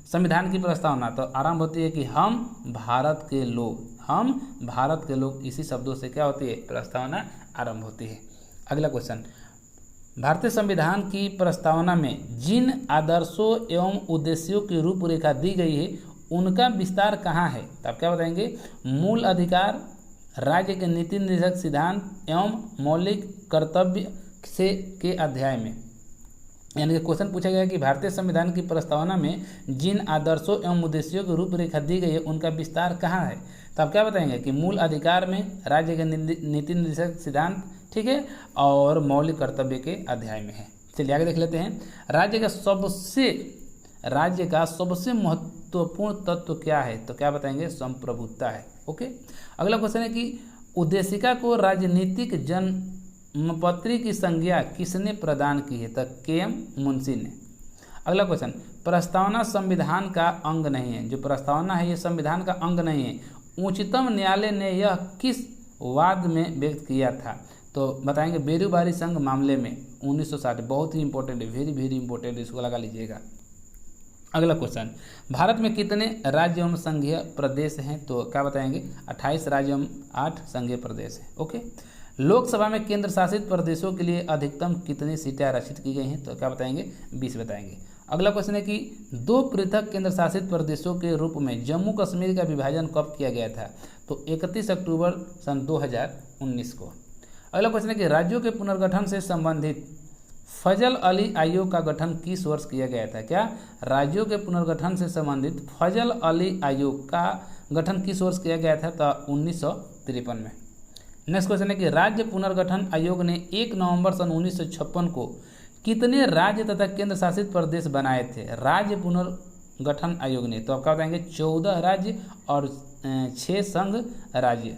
संविधान की प्रस्तावना? तो आरंभ होती है कि हम भारत के लोग, इसी शब्दों से क्या होती है? प्रस्तावना आरंभ होती है। अगला क्वेश्चन, भारतीय संविधान की प्रस्तावना में जिन आदर्शों एवं उद्देश्यों की रूपरेखा दी गई है उनका विस्तार कहाँ है? तो आप क्या बताएंगे? मूल अधिकार, राज्य के नीति निर्देशक सिद्धांत एवं मौलिक कर्तव्य से के अध्याय में। यानी कि क्वेश्चन पूछा गया कि भारतीय संविधान की प्रस्तावना में जिन आदर्शों एवं उद्देश्यों की रूपरेखा दी गई है उनका विस्तार कहाँ है? तो आप क्या बताएंगे कि मूल अधिकार में, राज्य के नीति निर्देशक सिद्धांत, ठीक है, और मौलिक कर्तव्य के अध्याय में है। चलिए आगे देख लेते हैं। राज्य का सबसे महत्वपूर्ण तत्व क्या है? तो क्या बताएंगे? संप्रभुता है। ओके, अगला क्वेश्चन है कि उद्देशिका को राजनीतिक जन्मपत्री की संज्ञा किसने प्रदान की है? तो KM मुंशी ने। अगला क्वेश्चन, प्रस्तावना संविधान का अंग नहीं है। जो प्रस्तावना है ये संविधान का अंग नहीं है। उच्चतम न्यायालय ने यह किस वाद में व्यक्त किया था? तो बताएंगे बेरूबारी संघ मामले में 1960। बहुत ही इंपॉर्टेंट है, वेरी वेरी इंपॉर्टेंट, इसको लगा लीजिएगा। अगला क्वेश्चन, भारत में कितने राज्य एवं संघीय प्रदेश हैं? तो क्या बताएंगे 28 राज्य एवं 8 संघीय प्रदेश हैं। ओके, लोकसभा में केंद्र शासित प्रदेशों के लिए अधिकतम कितनी सीटें आरक्षित की गई हैं? तो क्या बताएंगे 20 बताएंगे। अगला क्वेश्चन है कि 2 पृथक केंद्र शासित प्रदेशों के रूप में जम्मू कश्मीर का विभाजन कब किया गया था? तो 31 अक्टूबर सन 2019 को। अगला क्वेश्चन है कि राज्यों के पुनर्गठन से संबंधित फजल अली आयोग का गठन किस वर्ष किया गया था? क्या राज्यों के पुनर्गठन से संबंधित फजल अली आयोग का गठन किस वर्ष किया गया था? तो 1953 में। नेक्स्ट क्वेश्चन है कि राज्य पुनर्गठन आयोग ने 1 नवंबर सन 1956 को कितने राज्य तथा केंद्र शासित प्रदेश बनाए थे? राज्य पुनर्गठन आयोग ने, तो आप क्या बताएंगे 14 राज्य और 6 संघ राज्य।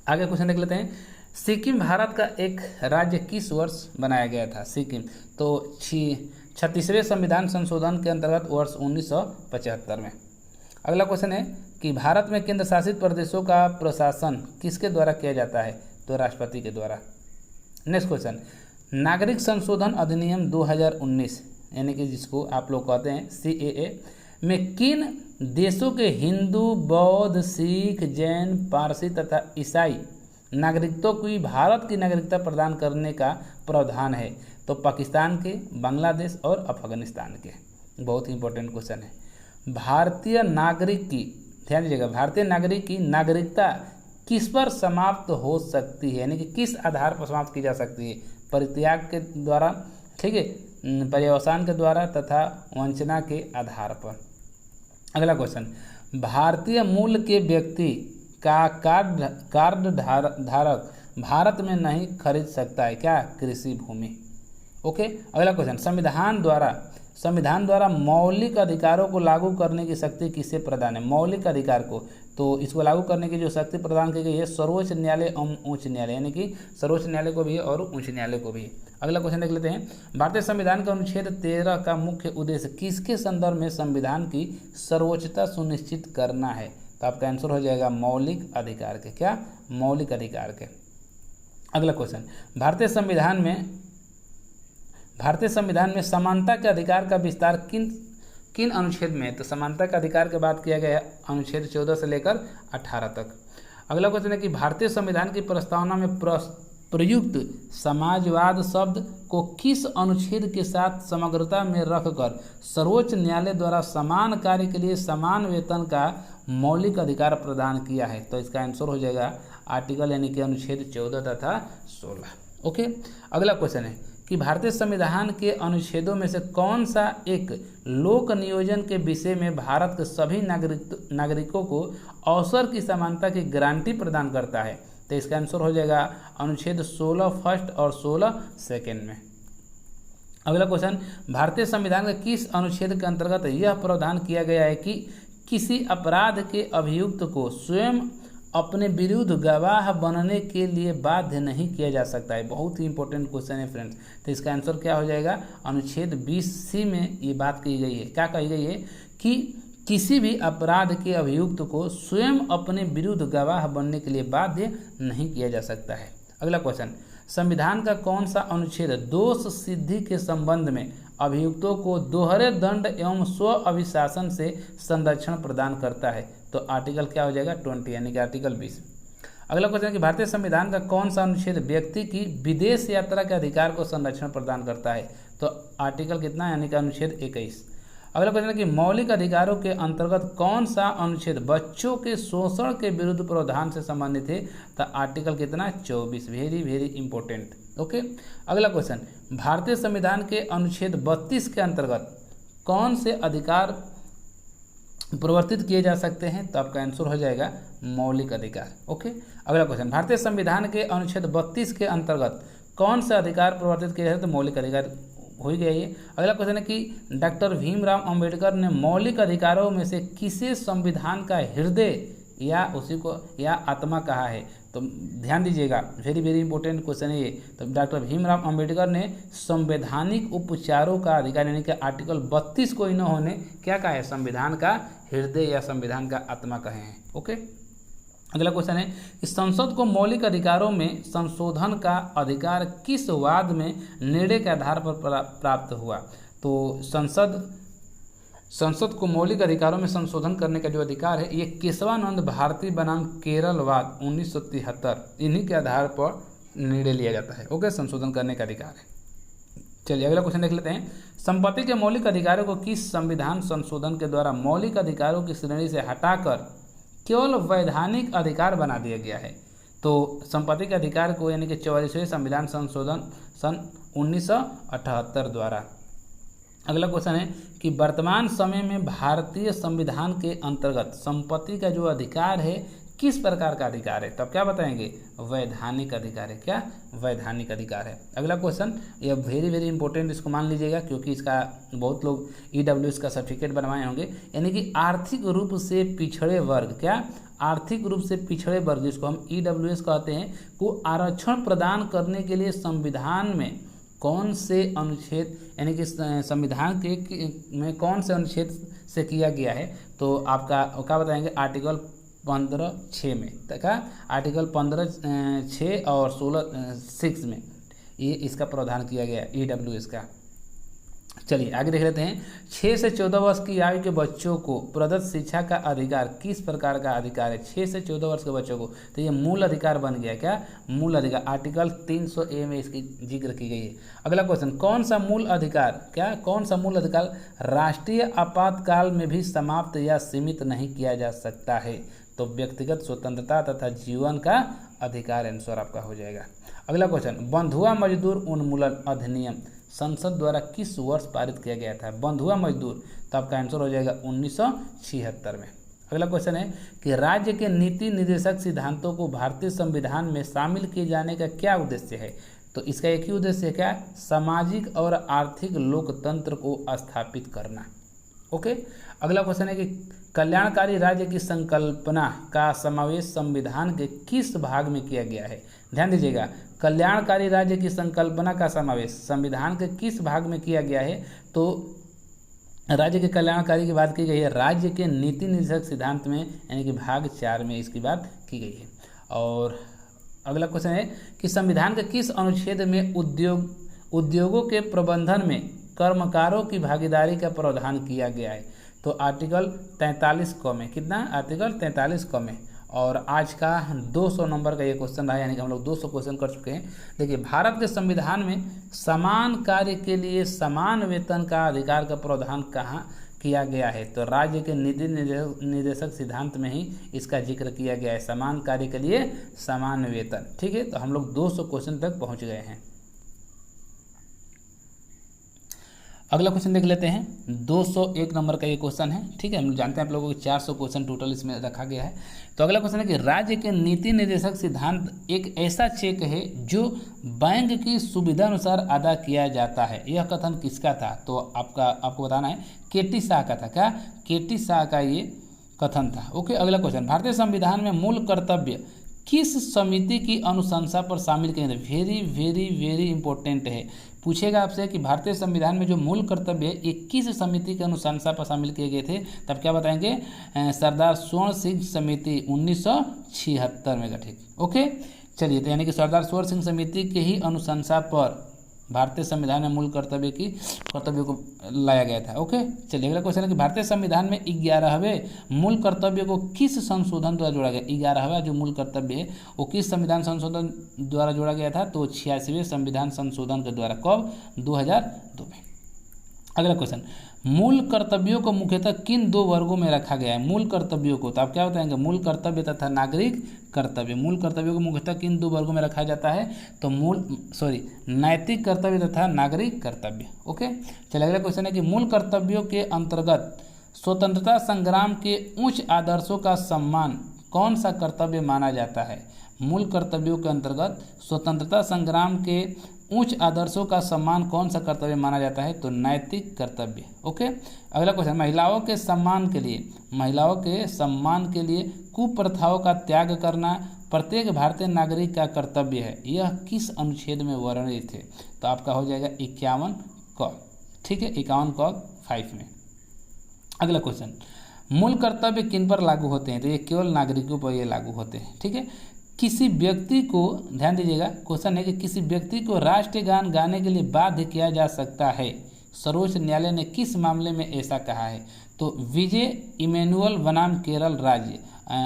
आगे क्वेश्चन देख लेते हैं, सिक्किम भारत का एक राज्य किस वर्ष बनाया गया था? सिक्किम तो 36वें संविधान संशोधन के अंतर्गत वर्ष 1975 में। अगला क्वेश्चन है कि भारत में केंद्र शासित प्रदेशों का प्रशासन किसके द्वारा किया जाता है? तो राष्ट्रपति के द्वारा। नेक्स्ट क्वेश्चन, नागरिक संशोधन अधिनियम 2019 यानी कि जिसको आप लोग कहते हैं CAA में किन देशों के हिंदू, बौद्ध, सिख, जैन, पारसी तथा ईसाई नागरिकता को भारत की नागरिकता प्रदान करने का प्रावधान है? तो पाकिस्तान के, बांग्लादेश और अफगानिस्तान के। बहुत ही इंपॉर्टेंट क्वेश्चन है। भारतीय नागरिक की, ध्यान दीजिएगा, भारतीय नागरिक की नागरिकता किस पर समाप्त हो सकती है, यानी कि किस आधार पर समाप्त की जा सकती है? परित्याग के द्वारा, ठीक है, पर्यवसान के द्वारा तथा वंचना के आधार पर। अगला क्वेश्चन, भारतीय मूल के व्यक्ति का कार्ड धारक भारत में नहीं खरीद सकता है? क्या कृषि भूमि। ओके, अगला क्वेश्चन, संविधान द्वारा मौलिक अधिकारों को लागू करने की शक्ति किसे प्रदान है? मौलिक अधिकार को, तो इसको लागू करने की जो शक्ति प्रदान की गई है सर्वोच्च न्यायालय एवं उच्च न्यायालय, यानी कि सर्वोच्च न्यायालय को भी है और उच्च न्यायालय को भी है। अगला क्वेश्चन देख लेते हैं, भारतीय संविधान का अनुच्छेद 13 का मुख्य उद्देश्य किसके संदर्भ में संविधान की सर्वोच्चता सुनिश्चित करना है? तो आपका आंसर हो जाएगा मौलिक अधिकार के। क्या? मौलिक अधिकार के। अगला क्वेश्चन, भारतीय संविधान में समानता के अधिकार का विस्तार किन अनुच्छेद में है? तो समानता का अधिकार की बात किया गया है अनुच्छेद 14 से लेकर 18 तक। अगला क्वेश्चन है कि भारतीय संविधान की प्रस्तावना में प्रयुक्त समाजवाद शब्द को किस अनुच्छेद के साथ समग्रता में रखकर सर्वोच्च न्यायालय द्वारा समान कार्य के लिए समान वेतन का मौलिक अधिकार प्रदान किया है? तो इसका आंसर हो जाएगा आर्टिकल यानी कि अनुच्छेद 14 तथा 16। ओके, अगला क्वेश्चन है कि भारतीय संविधान के अनुच्छेदों में से कौन सा एक लोक नियोजन के विषय में भारत के सभी नागरिकों को अवसर की समानता की गारंटी प्रदान करता है? तो इसका आंसर हो जाएगा अनुच्छेद 16 फर्स्ट और 16 सेकेंड में। अगला क्वेश्चन, भारतीय संविधान के किस अनुच्छेद के अंतर्गत यह प्रावधान किया गया है कि किसी अपराध के अभियुक्त को स्वयं अपने विरुद्ध गवाह बनने के लिए बाध्य नहीं किया जा सकता है? बहुत ही इंपॉर्टेंट क्वेश्चन है फ्रेंड्स। तो इसका आंसर क्या हो जाएगा? अनुच्छेद 20C में ये बात कही गई है। क्या कही गई है? कि किसी भी अपराध के अभियुक्त को स्वयं अपने विरुद्ध गवाह बनने के लिए बाध्य नहीं किया जा सकता है। अगला क्वेश्चन, संविधान का कौन सा अनुच्छेद दोष सिद्धि के संबंध में अभियुक्तों को दोहरे दंड एवं स्व अभिशासन से संरक्षण प्रदान करता है? तो आर्टिकल क्या हो जाएगा 20 यानी कि आर्टिकल 20। अगला क्वेश्चन है कि भारतीय संविधान का कौन सा अनुच्छेद व्यक्ति की विदेश यात्रा के अधिकार को संरक्षण प्रदान करता है? तो आर्टिकल कितना यानी कि अनुच्छेद 21। अगला क्वेश्चन है कि मौलिक अधिकारों के अंतर्गत कौन सा अनुच्छेद बच्चों के शोषण के विरुद्ध प्रावधान से संबंधित है? तो आर्टिकल कितना 24। Very very important. ओके, अगला क्वेश्चन, भारतीय संविधान के अनुच्छेद 32 के अंतर्गत कौन से अधिकार प्रवर्तित किए जा सकते हैं? तो आपका आंसर हो जाएगा मौलिक अधिकार। ओके, अगला क्वेश्चन, भारतीय संविधान के अनुच्छेद 32 के अंतर्गत कौन से अधिकार प्रवर्तित किए जाते हैं? तो मौलिक अधिकार हो गया ये। अगला क्वेश्चन है कि डॉक्टर भीमराव अंबेडकर ने मौलिक अधिकारों में से किसे संविधान का हृदय या उसी को या आत्मा कहा है? तो ध्यान दीजिएगा, वेरी वेरी इंपॉर्टेंट क्वेश्चन है ये। तो डॉक्टर भीमराव अंबेडकर ने संवैधानिक उपचारों का अधिकार यानी कि आर्टिकल 32 को इन्होंने क्या कहा है, संविधान का हृदय या संविधान का आत्मा कहे हैं। ओके, अगला क्वेश्चन है कि संसद को मौलिक अधिकारों में संशोधन का अधिकार किस वाद में निर्णय के आधार पर प्राप्त हुआ। तो संसद को मौलिक अधिकारों में संशोधन करने का जो अधिकार है ये केशवानंद भारती बनाम केरलवाद 1973 इन्हीं के आधार पर निर्णय लिया जाता है। ओके, संशोधन करने का अधिकार है। चलिए अगला क्वेश्चन देख लेते हैं। संपत्ति के मौलिक अधिकारों को किस संविधान संशोधन के द्वारा मौलिक अधिकारों की श्रेणी से हटाकर केवल वैधानिक अधिकार बना दिया गया है। तो संपत्ति के अधिकार को यानी कि 44वें संविधान संशोधन सन 1978 द्वारा। अगला क्वेश्चन है कि वर्तमान समय में भारतीय संविधान के अंतर्गत संपत्ति का जो अधिकार है किस प्रकार का अधिकार है। तो आप क्या बताएंगे, वैधानिक अधिकार है। क्या वैधानिक अधिकार है। अगला क्वेश्चन, यह वेरी वेरी इंपॉर्टेंट, इसको मान लीजिएगा क्योंकि इसका बहुत लोग EWS का सर्टिफिकेट बनवाए होंगे। यानी कि आर्थिक रूप से पिछड़े वर्ग, क्या आर्थिक रूप से पिछड़े वर्ग जिसको हम EWS कहते हैं, को आरक्षण प्रदान करने के लिए संविधान में कौन से अनुच्छेद यानी कि संविधान के में कौन से अनुच्छेद से किया गया है। तो आपका क्या बताएंगे, आर्टिकल 15(6) में। क्या आर्टिकल 15(6) और 16(6) में ये इसका प्रावधान किया गया है EWS का। चलिए आगे देख लेते हैं। 6 से 14 वर्ष की आयु के बच्चों को प्रदत्त शिक्षा का अधिकार किस प्रकार का अधिकार है। 6 से 14 वर्ष के बच्चों को, तो ये मूल अधिकार बन गया। क्या मूल अधिकार, आर्टिकल 300A में इसकी जिक्र की गई है। अगला क्वेश्चन, कौन सा मूल अधिकार, क्या कौन सा मूल अधिकार राष्ट्रीय आपातकाल में भी समाप्त या सीमित नहीं किया जा सकता है। तो व्यक्तिगत स्वतंत्रता तथा जीवन का अधिकार आंसर आपका हो जाएगा। अगला क्वेश्चन, बंधुआ मजदूर उन्मूलन अधिनियम संसद द्वारा किस वर्ष पारित किया गया था। बंधुआ मजदूर, तो आपका आंसर हो जाएगा 1976 में। अगला क्वेश्चन है कि राज्य के नीति निर्देशक सिद्धांतों को भारतीय संविधान में शामिल किए जाने का क्या उद्देश्य है। तो इसका एक ही उद्देश्य है, क्या सामाजिक और आर्थिक लोकतंत्र को स्थापित करना। ओके, अगला क्वेश्चन है कि कल्याणकारी राज्य की संकल्पना का समावेश संविधान के किस भाग में किया गया है। ध्यान दीजिएगा, कल्याणकारी राज्य की संकल्पना का समावेश संविधान के किस भाग में किया गया है। तो राज्य के कल्याणकारी की बात की गई है राज्य के नीति निर्देशक सिद्धांत में यानी कि भाग 4 में इसकी बात की गई है। और अगला क्वेश्चन है कि संविधान के किस अनुच्छेद में उद्योगों के प्रबंधन में कर्मकारों की भागीदारी का प्रावधान किया गया है। तो आर्टिकल 43 क में, कितना आर्टिकल 43 क में। और आज का 200 नंबर का ये क्वेश्चन रहा, यानी कि हम लोग 200 क्वेश्चन कर चुके हैं। देखिए, भारत के संविधान में समान कार्य के लिए समान वेतन का अधिकार का प्रावधान कहाँ किया गया है। तो राज्य के नीति निर्देशक सिद्धांत में ही इसका जिक्र किया गया है, समान कार्य के लिए समान वेतन। ठीक है, तो हम लोग 200 क्वेश्चन तक पहुँच गए हैं। अगला क्वेश्चन देख लेते हैं। 201 नंबर का ये क्वेश्चन है। ठीक है, हम जानते हैं आप लोगों को 400 क्वेश्चन टोटल इसमें रखा गया है। तो अगला क्वेश्चन है कि राज्य के नीति निर्देशक सिद्धांत एक ऐसा चेक है जो बैंक की सुविधा अनुसार अदा किया जाता है। यह कथन किसका था। तो आपको बताना है KT शाह का था। क्या KT शाह का ये कथन था। ओके, अगला क्वेश्चन, भारतीय संविधान में मूल कर्तव्य किस समिति की अनुशंसा पर शामिल किए गए। वेरी वेरी वेरी इंपॉर्टेंट है, पूछेगा आपसे कि भारतीय संविधान में जो मूल कर्तव्य है ये किस समिति की अनुशंसा पर शामिल किए गए थे। तब क्या बताएंगे, सरदार स्वर्ण सिंह समिति 1976 में गठित। ओके, चलिए, तो यानी कि सरदार स्वर्ण सिंह समिति के ही अनुशंसा पर भारतीय संविधान में मूल कर्तव्य को लाया गया था। ओके, चलिए अगला क्वेश्चन है कि भारतीय संविधान में 11वें मूल कर्तव्य को किस संशोधन द्वारा जोड़ा गया। 11वां जो मूल कर्तव्य है वो किस संविधान संशोधन द्वारा जोड़ा गया था। तो 86वें संविधान संशोधन के द्वारा। कब, 2002 में। अगला क्वेश्चन, मूल कर्तव्यों को मुख्यतः किन 2 वर्गों में रखा गया है। मूल कर्तव्यों को, तो आप क्या बताएंगे, मूल कर्तव्य तथा नागरिक कर्तव्य। मूल कर्तव्यों को मुख्यतः किन 2 वर्गों में रखा जाता है। तो नैतिक कर्तव्य तथा नागरिक कर्तव्य। ओके, चलिए अगला क्वेश्चन है कि मूल कर्तव्यों के अंतर्गत स्वतंत्रता संग्राम के उच्च आदर्शों का सम्मान कौन सा कर्तव्य माना जाता है। मूल कर्तव्यों के अंतर्गत स्वतंत्रता संग्राम के उच्च आदर्शों का सम्मान कौन सा कर्तव्य माना जाता है। तो नैतिक कर्तव्य। ओके, अगला क्वेश्चन, महिलाओं के सम्मान के लिए कुप्रथाओं का त्याग करना प्रत्येक भारतीय नागरिक का कर्तव्य है, यह किस अनुच्छेद में वर्णित है? तो आपका हो जाएगा 51 क, ठीक है, 51 क 5 में। अगला क्वेश्चन, मूल कर्तव्य किन पर लागू होते हैं? तो ये केवल नागरिकों पर ये लागू होते हैं, ठीक है। किसी व्यक्ति को, ध्यान दीजिएगा, क्वेश्चन है कि किसी व्यक्ति को राष्ट्रीय गान गाने के लिए बाध्य किया जा सकता है, सर्वोच्च न्यायालय ने किस मामले में ऐसा कहा है? तो विजय इमैनुअल बनाम केरल राज्य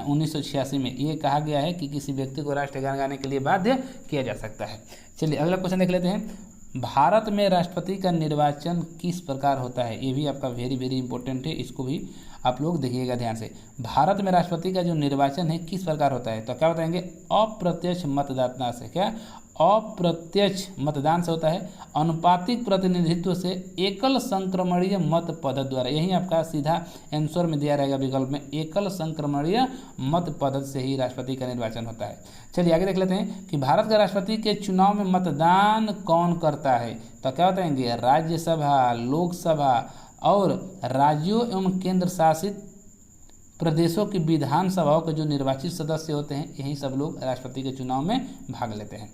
1986 में ये कहा गया है कि किसी व्यक्ति को राष्ट्रीय गान गाने के लिए बाध्य किया जा सकता है। चलिए अगला क्वेश्चन देख लेते हैं, भारत में राष्ट्रपति का निर्वाचन किस प्रकार होता है? ये भी आपका वेरी वेरी इंपॉर्टेंट है, इसको भी आप लोग देखिएगा ध्यान से। भारत में राष्ट्रपति का जो निर्वाचन है किस प्रकार होता है? तो क्या बताएंगे? अप्रत्यक्ष मतदाता से। क्या? अप्रत्यक्ष मतदान से होता है, अनुपातिक प्रतिनिधित्व से, एकल संक्रमणीय मत पद्धति द्वारा। यही आपका सीधा आंसर में दिया रहेगा विकल्प में, एकल संक्रमणीय मत पद्धति से ही राष्ट्रपति का निर्वाचन होता है। चलिए आगे देख लेते हैं कि भारत के राष्ट्रपति के चुनाव में मतदान कौन करता है? तो क्या बताएंगे? राज्यसभा, लोकसभा और राज्यों एवं केंद्र शासित प्रदेशों की विधानसभाओं के जो निर्वाचित सदस्य होते हैं, यही सब लोग राष्ट्रपति के चुनाव में भाग लेते हैं।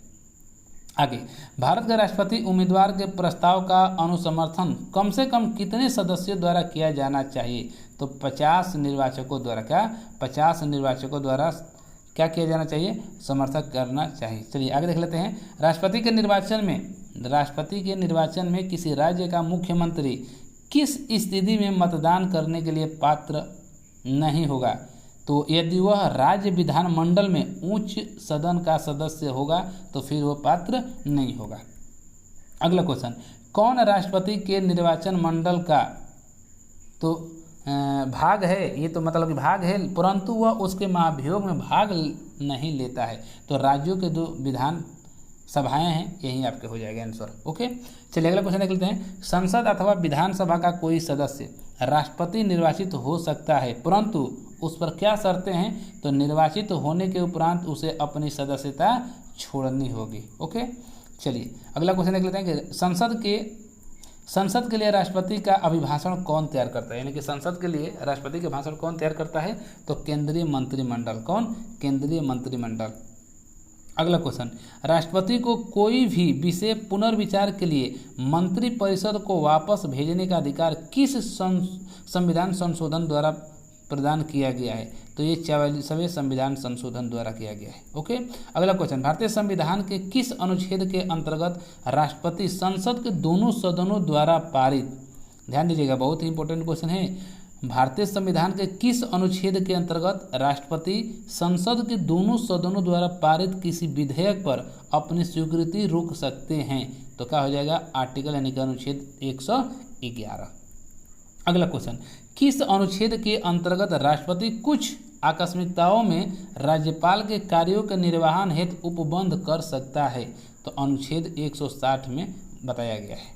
आगे, भारत के राष्ट्रपति उम्मीदवार के प्रस्ताव का अनुसमर्थन कम से कम कितने सदस्यों द्वारा किया जाना चाहिए? तो 50 निर्वाचकों द्वारा। क्या? 50 निर्वाचकों द्वारा क्या किया जाना चाहिए? समर्थन करना चाहिए। चलिए आगे देख लेते हैं, राष्ट्रपति के निर्वाचन में किसी राज्य का मुख्यमंत्री किस स्थिति में मतदान करने के लिए पात्र नहीं होगा? तो यदि वह राज्य विधानमंडल में उच्च सदन का सदस्य होगा तो फिर वह पात्र नहीं होगा। अगला क्वेश्चन, कौन राष्ट्रपति के निर्वाचन मंडल का तो भाग है? ये तो मतलब कि भाग है, परंतु वह उसके महाभियोग में भाग नहीं लेता है। तो राज्यों के जो विधान सभाएं हैं यही आपके हो जाएगा आंसर। ओके, चलिए अगला क्वेश्चन देख लेते हैं, संसद अथवा विधानसभा का कोई सदस्य राष्ट्रपति निर्वाचित हो सकता है, परंतु उस पर क्या शर्तें हैं? तो निर्वाचित होने के उपरांत उसे अपनी सदस्यता छोड़नी होगी। ओके, चलिए अगला क्वेश्चन देख लेते हैं कि संसद के लिए राष्ट्रपति का अभिभाषण कौन तैयार करता है? यानी कि संसद के लिए राष्ट्रपति का भाषण कौन तैयार करता है? तो केंद्रीय मंत्रिमंडल। कौन? केंद्रीय मंत्रिमंडल। अगला क्वेश्चन, राष्ट्रपति को कोई भी विषय पुनर्विचार के लिए मंत्रिपरिषद को वापस भेजने का अधिकार किस संविधान संशोधन द्वारा प्रदान किया गया है? तो ये 44वें संविधान संशोधन द्वारा किया गया है। ओके, अगला क्वेश्चन, भारतीय संविधान के किस अनुच्छेद के अंतर्गत राष्ट्रपति संसद के दोनों सदनों द्वारा पारित, ध्यान दीजिएगा बहुत ही इंपॉर्टेंट क्वेश्चन है, भारतीय संविधान के किस अनुच्छेद के अंतर्गत राष्ट्रपति संसद के दोनों सदनों द्वारा पारित किसी विधेयक पर अपनी स्वीकृति रोक सकते हैं? तो क्या हो जाएगा? आर्टिकल यानी कि अनुच्छेद 111। अगला क्वेश्चन, किस अनुच्छेद के अंतर्गत राष्ट्रपति कुछ आकस्मिकताओं में राज्यपाल के कार्यों के निर्वहन हेतु उपबंध कर सकता है? तो अनुच्छेद 160 में बताया गया है।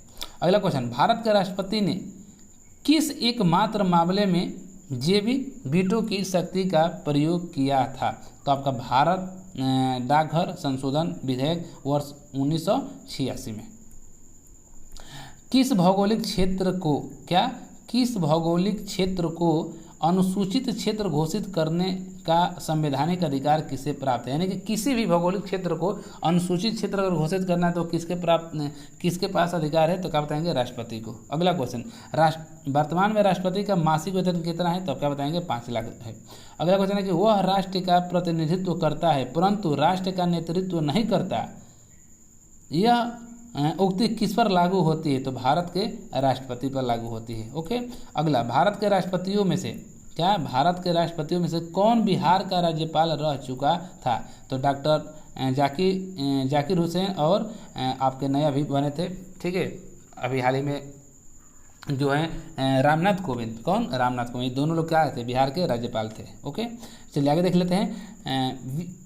अगला क्वेश्चन, भारत के राष्ट्रपति ने किस एकमात्र मामले में जैविक वीटो की शक्ति का प्रयोग किया था? तो आपका भारत डाकघर संशोधन विधेयक वर्ष 1986 में। किस भौगोलिक क्षेत्र को अनुसूचित क्षेत्र घोषित करने का संवैधानिक अधिकार किसे प्राप्त है? यानी कि किसी भी भौगोलिक क्षेत्र को अनुसूचित क्षेत्र अगर घोषित करना है तो किसके पास अधिकार है? तो क्या बताएंगे? राष्ट्रपति को। अगला क्वेश्चन, वर्तमान में राष्ट्रपति का मासिक वेतन कितना है? तो क्या बताएंगे? 5 लाख है। अगला क्वेश्चन है कि वह राष्ट्र का प्रतिनिधित्व करता है परंतु राष्ट्र का नेतृत्व नहीं करता, यह उक्ति किस पर लागू होती है? तो भारत के राष्ट्रपति पर लागू होती है। ओके, अगला, भारत के राष्ट्रपतियों में से कौन बिहार का राज्यपाल रह चुका था? तो डॉक्टर जाकिर हुसैन और आपके नए अभी बने थे, ठीक है, अभी हाल ही में जो है रामनाथ कोविंद। कौन? रामनाथ कोविंद। दोनों लोग क्या थे? बिहार के राज्यपाल थे। ओके, चलिए आगे देख लेते हैं,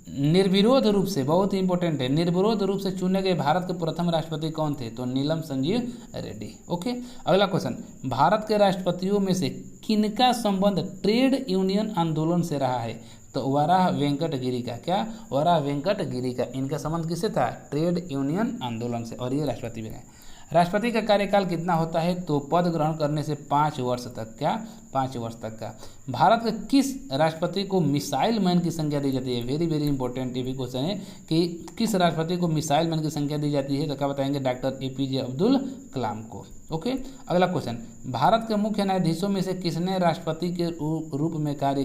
निर्विरोध रूप से, बहुत ही इंपॉर्टेंट है, निर्विरोध रूप से चुने गए भारत के प्रथम राष्ट्रपति कौन थे? तो नीलम संजीव रेड्डी। ओके, अगला क्वेश्चन, भारत के राष्ट्रपतियों में से किनका संबंध ट्रेड यूनियन आंदोलन से रहा है? तो वराह वेंकट गिरी का। क्या? वराह वेंकट गिरी का। इनका संबंध किससे था? ट्रेड यूनियन आंदोलन से, और ये राष्ट्रपति भी है। राष्ट्रपति का कार्यकाल कितना होता है? तो पद ग्रहण करने से 5 वर्ष तक। क्या? 5 वर्ष तक का। भारत के किस राष्ट्रपति को मिसाइल मैन की संख्या दी जाती है? वेरी वेरी इंपॉर्टेंट ये भी क्वेश्चन है कि किस राष्ट्रपति को मिसाइल मैन की संख्या दी जाती है? तो क्या बताएंगे? डॉक्टर APJ अब्दुल कलाम को। ओके, अगला क्वेश्चन, भारत के मुख्य न्यायाधीशों में से किसने राष्ट्रपति के रूप में कार्य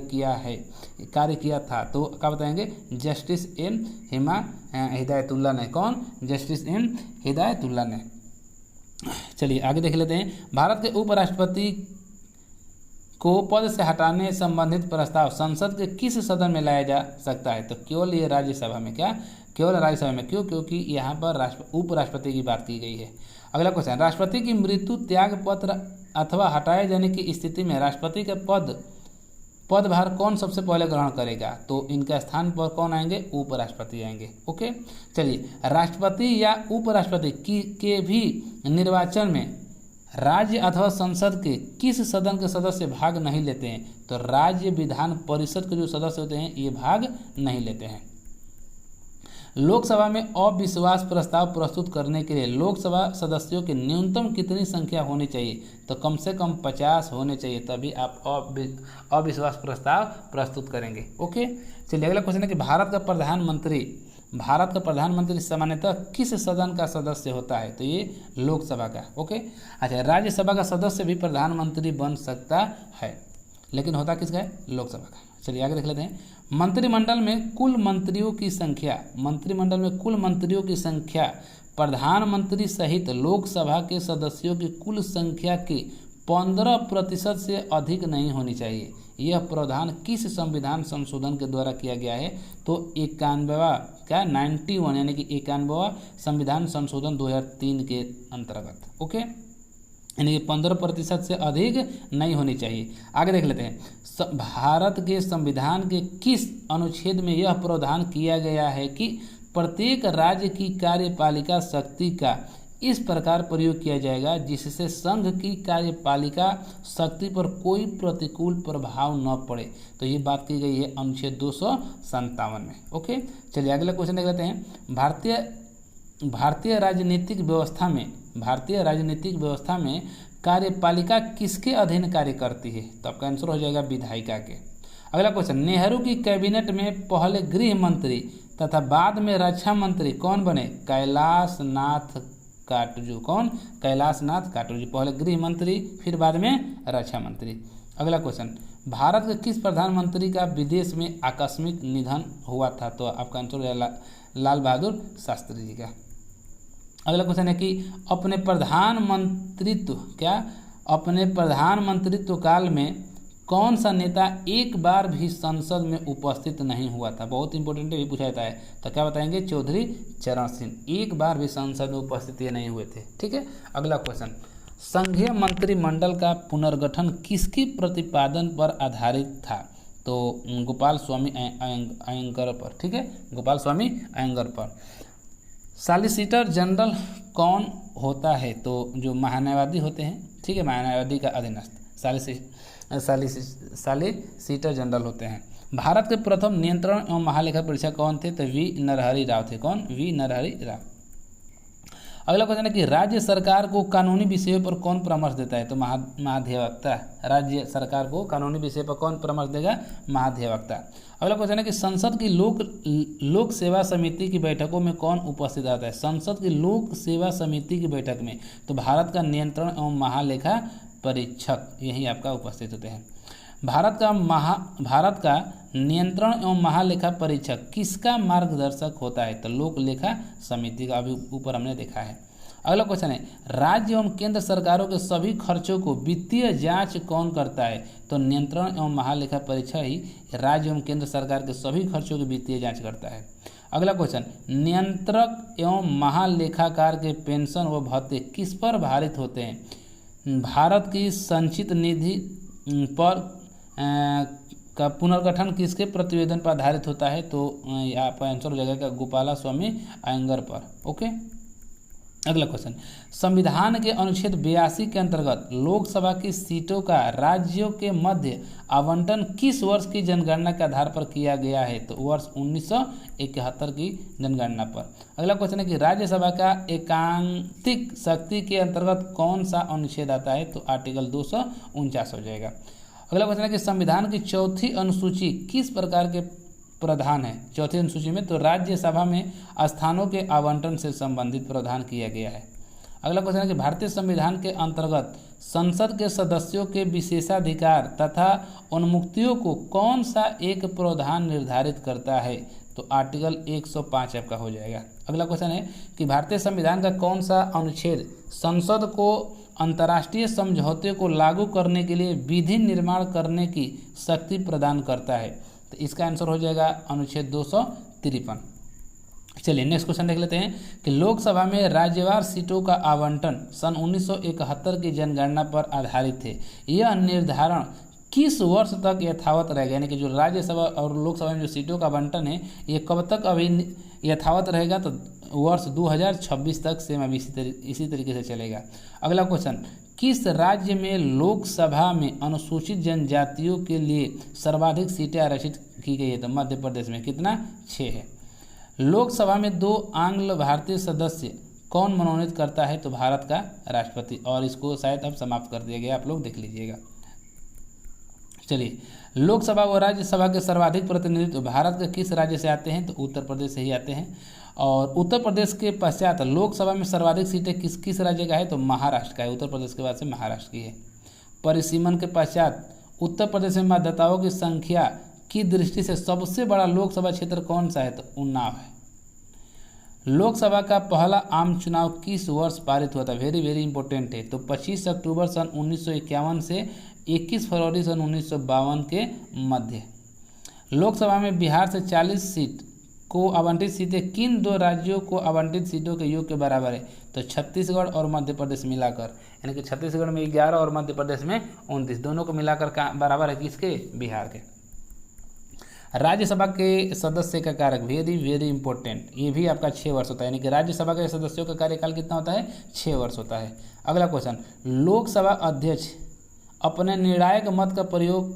किया था? तो क्या बताएंगे? जस्टिस M हिदायतुल्लाह ने। कौन? जस्टिस M हिदायतुल्लाह ने। चलिए आगे देख लेते हैं। भारत के उपराष्ट्रपति को पद से हटाने संबंधित प्रस्ताव संसद के किस सदन में लाया जा सकता है? तो केवल ये राज्यसभा में। क्या? केवल राज्यसभा में। क्यों? क्योंकि यहाँ पर उपराष्ट्रपति की बात की गई है। अगला क्वेश्चन, राष्ट्रपति की मृत्यु, त्याग पत्र अथवा हटाए जाने की स्थिति में राष्ट्रपति के पदभार कौन सबसे पहले ग्रहण करेगा? तो इनका स्थान पर कौन आएंगे? उपराष्ट्रपति आएंगे। ओके, चलिए, राष्ट्रपति या उपराष्ट्रपति के भी निर्वाचन में राज्य अथवा संसद के किस सदन के सदस्य भाग नहीं लेते हैं? तो राज्य विधान परिषद के जो सदस्य होते हैं ये भाग नहीं लेते हैं। लोकसभा में अविश्वास प्रस्ताव प्रस्तुत करने के लिए लोकसभा सदस्यों की न्यूनतम कितनी संख्या होनी चाहिए? तो कम से कम 50 होने चाहिए, तभी आप अविश्वास प्रस्ताव प्रस्तुत करेंगे। ओके, चलिए अगला क्वेश्चन है कि भारत का प्रधानमंत्री सामान्यतः किस सदन का सदस्य होता है? तो ये लोकसभा का। ओके, अच्छा, राज्यसभा का सदस्य भी प्रधानमंत्री बन सकता है, लेकिन होता किसका है? लोकसभा का। चलिए आगे देख लेते हैं। मंत्रिमंडल में कुल मंत्रियों की संख्या प्रधानमंत्री सहित लोकसभा के सदस्यों की कुल संख्या के 15% से अधिक नहीं होनी चाहिए। यह प्रावधान किस संविधान संशोधन के द्वारा किया गया है? तो 91 यानी कि 91वां संविधान संशोधन 2003 के अंतर्गत। ओके, यानी 15% से अधिक नहीं होनी चाहिए। आगे देख लेते हैं। भारत के संविधान के किस अनुच्छेद में यह प्रावधान किया गया है कि प्रत्येक राज्य की कार्यपालिका शक्ति का इस प्रकार प्रयोग किया जाएगा जिससे संघ की कार्यपालिका शक्ति पर कोई प्रतिकूल प्रभाव न पड़े? तो ये बात की गई है अनुच्छेद 257 में। ओके, चलिए अगला क्वेश्चन देख लेते हैं। भारतीय राजनीतिक व्यवस्था में कार्यपालिका किसके अधीन कार्य करती है? तो आपका आंसर हो जाएगा विधायिका के। अगला क्वेश्चन, नेहरू की कैबिनेट में पहले गृह मंत्री तथा बाद में रक्षा मंत्री कौन बने? कैलाशनाथ काटजू। कौन? कैलाशनाथ काटजू। पहले गृह मंत्री फिर बाद में रक्षा मंत्री। अगला क्वेश्चन, भारत के किस प्रधानमंत्री का विदेश में आकस्मिक निधन हुआ था? तो आपका आंसर हो जाएगा लाल बहादुर शास्त्री जी का। अगला क्वेश्चन है कि अपने प्रधानमंत्रित्व काल में कौन सा नेता एक बार भी संसद में उपस्थित नहीं हुआ था? बहुत इंपॉर्टेंट भी पूछा जाता है। तो क्या बताएंगे? चौधरी चरण सिंह। एक बार भी संसद में उपस्थित नहीं हुए थे। ठीक है, अगला क्वेश्चन, संघीय मंत्रिमंडल का पुनर्गठन किसके प्रतिपादन पर आधारित था? तो गोपाल स्वामी अयंगर पर। ठीक है, गोपाल स्वामी अयंगर पर। सॉलिसिटर जनरल कौन होता है? तो जो महान्यायवादी होते हैं। ठीक है, महान्यायवादी का अधीनस्थ सॉलिसिटर जनरल होते हैं। भारत के प्रथम नियंत्रण एवं महालेखा परीक्षक कौन थे? तो V नरहरि राव थे। कौन? V नरहरि राव। अगला क्वेश्चन है कि राज्य सरकार को कानूनी विषयों पर कौन परामर्श देता है? तो महाधिवक्ता। राज्य सरकार को कानूनी विषय पर कौन परामर्श देगा? महाधिवक्ता। अगला क्वेश्चन है कि संसद की लोक सेवा समिति की बैठकों में कौन उपस्थित रहता है? संसद की लोक सेवा समिति की बैठक में तो भारत का नियंत्रण एवं महालेखा परीक्षक यही आपका उपस्थित होते हैं। भारत का नियंत्रण एवं महालेखा परीक्षक किसका मार्गदर्शक होता है? तो लोक लेखा समिति का, अभी ऊपर हमने देखा है। अगला क्वेश्चन है, राज्य एवं केंद्र सरकारों के सभी खर्चों को वित्तीय जांच कौन करता है? तो नियंत्रण एवं महालेखा परीक्षक ही राज्य एवं केंद्र सरकार के सभी खर्चों की वित्तीय जांच करता है। अगला क्वेश्चन, नियंत्रक एवं महालेखाकार के पेंशन व भत्ते किस पर आधारित होते हैं? भारत की संचित निधि पर का पुनर्गठन किसके प्रतिवेदन पर आधारित होता है? तो यहाँ पर आंसर हो जाएगा गोपाला स्वामी अयंगर पर। ओके, अगला क्वेश्चन, संविधान के अनुच्छेद 82 के अंतर्गत लोकसभा की सीटों का राज्यों के मध्य आवंटन किस वर्ष की जनगणना के आधार पर किया गया है? तो वर्ष 1971 की जनगणना पर। अगला क्वेश्चन है कि राज्यसभा का एकांकिक शक्ति के अंतर्गत कौन सा अनुच्छेद आता है? तो आर्टिकल 249 हो जाएगा। अगला क्वेश्चन है कि संविधान की चौथी अनुसूची किस प्रकार के प्रावधान है? चौथी अनुसूची में तो राज्यसभा में स्थानों के आवंटन से संबंधित प्रावधान किया गया है। अगला क्वेश्चन है कि भारतीय संविधान के अंतर्गत संसद के सदस्यों के विशेषाधिकार तथा उन्मुक्तियों को कौन सा एक प्रावधान निर्धारित करता है? तो आर्टिकल 105 आपका हो जाएगा। अगला क्वेश्चन है कि भारतीय संविधान का कौन सा अनुच्छेद संसद को अंतर्राष्ट्रीय समझौते को लागू करने के लिए विधि निर्माण करने की शक्ति प्रदान करता है? तो इसका आंसर हो जाएगा अनुच्छेद 253। चलिए नेक्स्ट क्वेश्चन देख लेते हैं कि लोकसभा में राज्यवार सीटों का आवंटन सन 1971 की जनगणना पर आधारित थे। यह निर्धारण किस वर्ष तक यथावत रहेगा? यानी कि जो राज्यसभा और लोकसभा में जो सीटों का आवंटन है ये कब तक अभी यथावत रहेगा? तो वर्ष 2026 तक सेम अभी इसी तरीके से चलेगा। अगला क्वेश्चन, किस राज्य में लोकसभा में अनुसूचित जनजातियों के लिए सर्वाधिक सीटें आरक्षित की गई है? तो मध्य प्रदेश में। कितना? 6 है। लोकसभा में 2 आंग्ल भारतीय सदस्य कौन मनोनीत करता है? तो भारत का राष्ट्रपति। और इसको शायद अब समाप्त कर दिया गया, आप लोग देख लीजिएगा। चलिए, लोकसभा व राज्यसभा के सर्वाधिक प्रतिनिधित्व भारत के किस राज्य से आते हैं? तो उत्तर प्रदेश से ही आते हैं। और उत्तर प्रदेश के पश्चात लोकसभा में सर्वाधिक सीटें किस राज्य का है? तो महाराष्ट्र का है। उत्तर प्रदेश के बाद से महाराष्ट्र की है। परिसीमन के पश्चात उत्तर प्रदेश में मतदाताओं की संख्या की दृष्टि से सबसे बड़ा लोकसभा क्षेत्र कौन सा है? तो उन्नाव है। लोकसभा का पहला आम चुनाव किस वर्ष पारित हुआ था? वेरी वेरी इंपॉर्टेंट है। तो 25 अक्टूबर सन 1951 से 21 फरवरी सन 1952 के मध्य। लोकसभा में बिहार से 40 सीट को आवंटित सीटें किन 2 राज्यों को आवंटित सीटों के योग के बराबर है? तो छत्तीसगढ़ और मध्य प्रदेश मिलाकर, यानी कि छत्तीसगढ़ में 11 और मध्य प्रदेश में 29, दोनों को मिलाकर का बराबर है किसके? बिहार के। राज्यसभा के सदस्य का कार्यकाल वेरी वेरी इंपॉर्टेंट, ये भी आपका 6 वर्ष होता है। यानी कि राज्यसभा के सदस्यों का कार्यकाल कितना होता है? 6 वर्ष होता है। अगला क्वेश्चन, लोकसभा अध्यक्ष अपने निर्णायक मत का प्रयोग,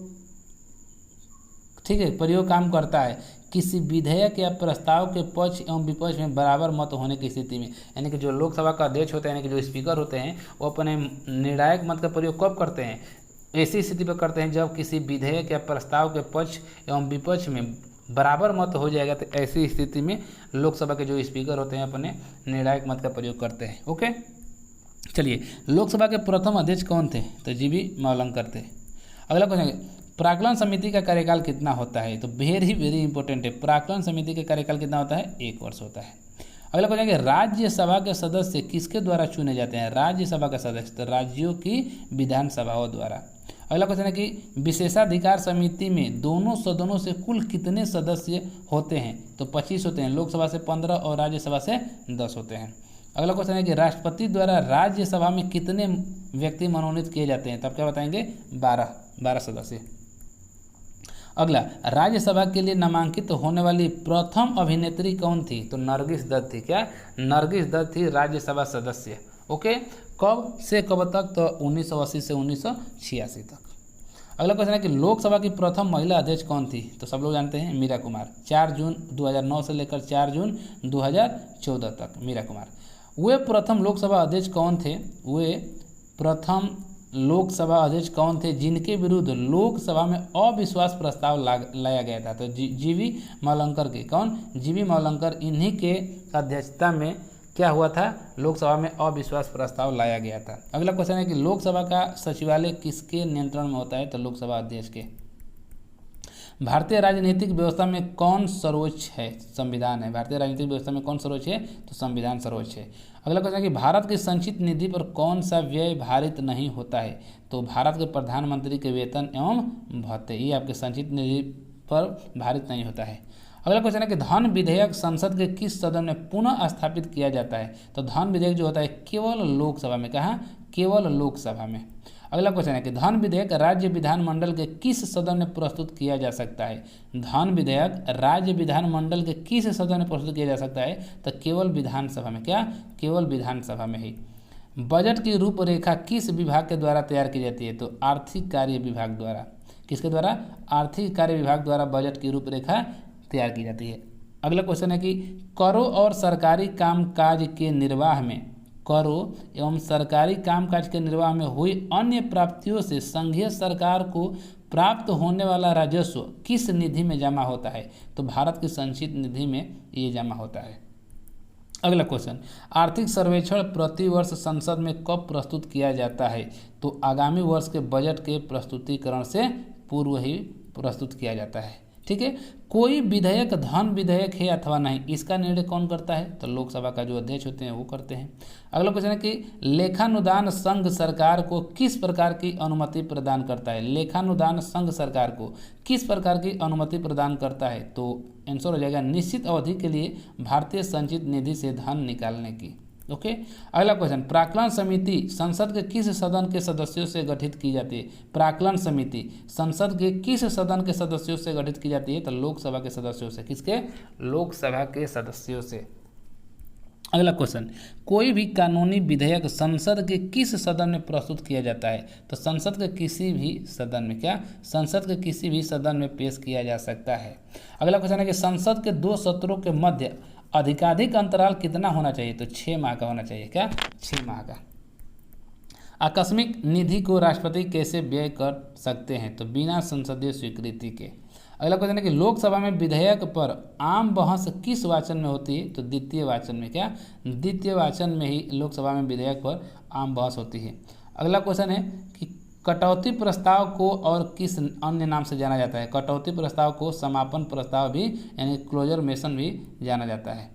ठीक है, प्रयोग काम करता है किसी विधेयक या प्रस्ताव के पक्ष एवं विपक्ष में बराबर मत होने की स्थिति में। यानी कि जो लोकसभा का अध्यक्ष होते हैं, यानी कि जो स्पीकर होते हैं, वो अपने निर्णायक मत का प्रयोग कब करते हैं? ऐसी स्थिति पर करते हैं जब किसी विधेयक या प्रस्ताव के पक्ष एवं विपक्ष में बराबर मत हो जाएगा। तो ऐसी स्थिति में लोकसभा के जो स्पीकर होते हैं अपने निर्णायक मत का प्रयोग करते हैं। ओके, चलिए, लोकसभा के प्रथम अध्यक्ष कौन थे? तो जीवी मावलंकर थे। अगला क्वेश्चन, प्राक्कलन समिति का कार्यकाल कितना होता है? तो वेरी वेरी इंपॉर्टेंट है। प्राक्कलन समिति का कार्यकाल कितना होता है? 1 वर्ष होता है। अगला क्वेश्चन है कि राज्यसभा के सदस्य किसके द्वारा चुने जाते हैं? राज्यसभा का सदस्य तो राज्यों की विधानसभाओं द्वारा। अगला क्वेश्चन है कि विशेषाधिकार समिति में दोनों सदनों से कुल कितने सदस्य होते हैं? तो 25 होते हैं। लोकसभा से 15 और राज्यसभा से 10 होते हैं। अगला क्वेश्चन है कि राष्ट्रपति द्वारा राज्यसभा में कितने व्यक्ति मनोनीत किए जाते हैं? तब क्या बताएंगे? 12 सदस्य। अगला, राज्यसभा के लिए नामांकित होने वाली प्रथम अभिनेत्री कौन थी? तो नरगिस दत्त थी। क्या? नरगिस दत्त थी राज्यसभा सदस्य। ओके, कब से कब तक? तो 1980 से 1986 तक। अगला क्वेश्चन है कि लोकसभा की प्रथम महिला अध्यक्ष कौन थी? तो सब लोग जानते हैं, मीरा कुमार। 4 जून 2009 से लेकर 4 जून 2014 तक मीरा कुमार। वे प्रथम लोकसभा अध्यक्ष कौन थे? वे प्रथम लोकसभा अध्यक्ष कौन थे जिनके विरुद्ध लोकसभा में अविश्वास प्रस्ताव लाया गया था? तो जीवी मावलंकर के। कौन? जीवी मावलंकर। इन्हीं के अध्यक्षता में क्या हुआ था? लोकसभा में अविश्वास प्रस्ताव लाया गया था। अगला क्वेश्चन है कि लोकसभा का सचिवालय किसके नियंत्रण में होता है? तो लोकसभा अध्यक्ष के। भारतीय राजनीतिक व्यवस्था में कौन सर्वोच्च है? संविधान है। भारतीय राजनीतिक व्यवस्था में कौन सर्वोच्च है? तो संविधान सर्वोच्च है। अगला क्वेश्चन है कि भारत की संचित निधि पर कौन सा व्यय भारित नहीं होता है? तो भारत के प्रधानमंत्री के वेतन एवं भत्ते, ये आपके संचित निधि पर भारित नहीं होता है। अगला क्वेश्चन है कि धन विधेयक संसद के किस सदन में पुनः स्थापित किया जाता है? तो धन विधेयक जो होता है केवल लोकसभा में। कहाँ? केवल लोकसभा में। अगला क्वेश्चन है कि धन विधेयक राज्य विधानमंडल के किस सदन में प्रस्तुत किया जा सकता है। धन विधेयक राज्य विधानमंडल के किस सदन में प्रस्तुत किया जा सकता है, तो केवल विधानसभा में। क्या, केवल विधानसभा में ही। बजट की रूपरेखा किस विभाग के द्वारा तैयार की जाती है, तो आर्थिक कार्य विभाग द्वारा। किसके द्वारा, आर्थिक कार्य विभाग द्वारा बजट की रूपरेखा तैयार की जाती है। अगला क्वेश्चन है कि करों और सरकारी कामकाज के निर्वाह में, करों एवं सरकारी कामकाज के निर्वाह में हुई अन्य प्राप्तियों से संघीय सरकार को प्राप्त होने वाला राजस्व किस निधि में जमा होता है, तो भारत की संचित निधि में ये जमा होता है। अगला क्वेश्चन, आर्थिक सर्वेक्षण प्रतिवर्ष संसद में कब प्रस्तुत किया जाता है, तो आगामी वर्ष के बजट के प्रस्तुतिकरण से पूर्व ही प्रस्तुत किया जाता है। ठीक है, कोई विधेयक धन विधेयक है अथवा नहीं, इसका निर्णय कौन करता है, तो लोकसभा का जो अध्यक्ष होते हैं वो करते हैं। अगला क्वेश्चन है कि लेखानुदान संघ सरकार को किस प्रकार की अनुमति प्रदान करता है। लेखानुदान संघ सरकार को किस प्रकार की अनुमति प्रदान करता है, तो आंसर हो जाएगा निश्चित अवधि के लिए भारतीय संचित निधि से धन निकालने की। ओके। अगला क्वेश्चन, प्राक्कलन समिति संसद के किस सदन के सदस्यों से गठित की जाती है। प्राक्कलन समिति संसद के किस सदन के सदस्यों से गठित की जाती है, तो लोकसभा के सदस्यों से। किसके, लोकसभा के सदस्यों से। अगला क्वेश्चन, कोई भी कानूनी विधेयक संसद के किस सदन में प्रस्तुत किया जाता है, तो संसद के किसी भी सदन में। क्या, संसद के किसी भी सदन में पेश किया जा सकता है। अगला क्वेश्चन है कि संसद के 2 सत्रों के मध्य अधिकाधिक अंतराल कितना होना चाहिए, तो 6 माह का होना चाहिए। क्या, 6 माह का। आकस्मिक निधि को राष्ट्रपति कैसे व्यय कर सकते हैं, तो बिना संसदीय स्वीकृति के। अगला क्वेश्चन है कि लोकसभा में विधेयक पर आम बहस किस वाचन में होती है, तो द्वितीय वाचन में। क्या, द्वितीय वाचन में ही लोकसभा में विधेयक पर आम बहस होती है। अगला क्वेश्चन है कि कटौती प्रस्ताव को और किस अन्य नाम से जाना जाता है। कटौती प्रस्ताव को समापन प्रस्ताव भी यानी क्लोजर मोशन भी जाना जाता है।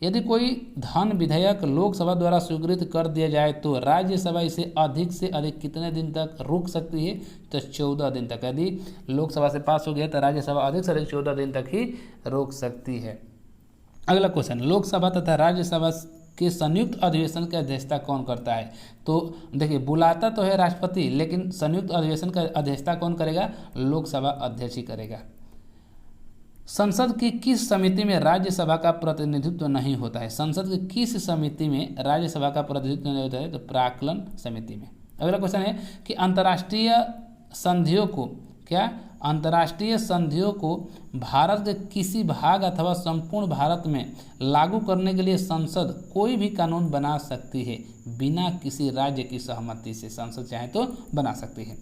यदि कोई धन विधेयक लोकसभा द्वारा स्वीकृत कर दिया जाए तो राज्यसभा इसे अधिक से अधिक कितने दिन तक रोक सकती है, तो 14 दिन तक। यदि लोकसभा से पास हो गया तो राज्यसभा अधिक से अधिक 14 दिन तक ही रोक सकती है। अगला क्वेश्चन, लोकसभा तथा राज्यसभा के संयुक्त अधिवेशन की अध्यक्षता कौन करता है, तो देखिए बुलाता तो है राष्ट्रपति, लेकिन संयुक्त अधिवेशन का अध्यक्षता कौन करेगा, लोकसभा अध्यक्ष ही करेगा। संसद की किस समिति में राज्यसभा का प्रतिनिधित्व नहीं होता है। संसद की किस समिति में राज्यसभा का प्रतिनिधित्व नहीं होता है, तो प्राक्कलन समिति में। अगला क्वेश्चन है कि अंतर्राष्ट्रीय संधियों को, क्या, अंतर्राष्ट्रीय संधियों को भारत के किसी भाग अथवा संपूर्ण भारत में लागू करने के लिए संसद कोई भी कानून बना सकती है बिना किसी राज्य की सहमति से। संसद चाहे तो बना सकती है।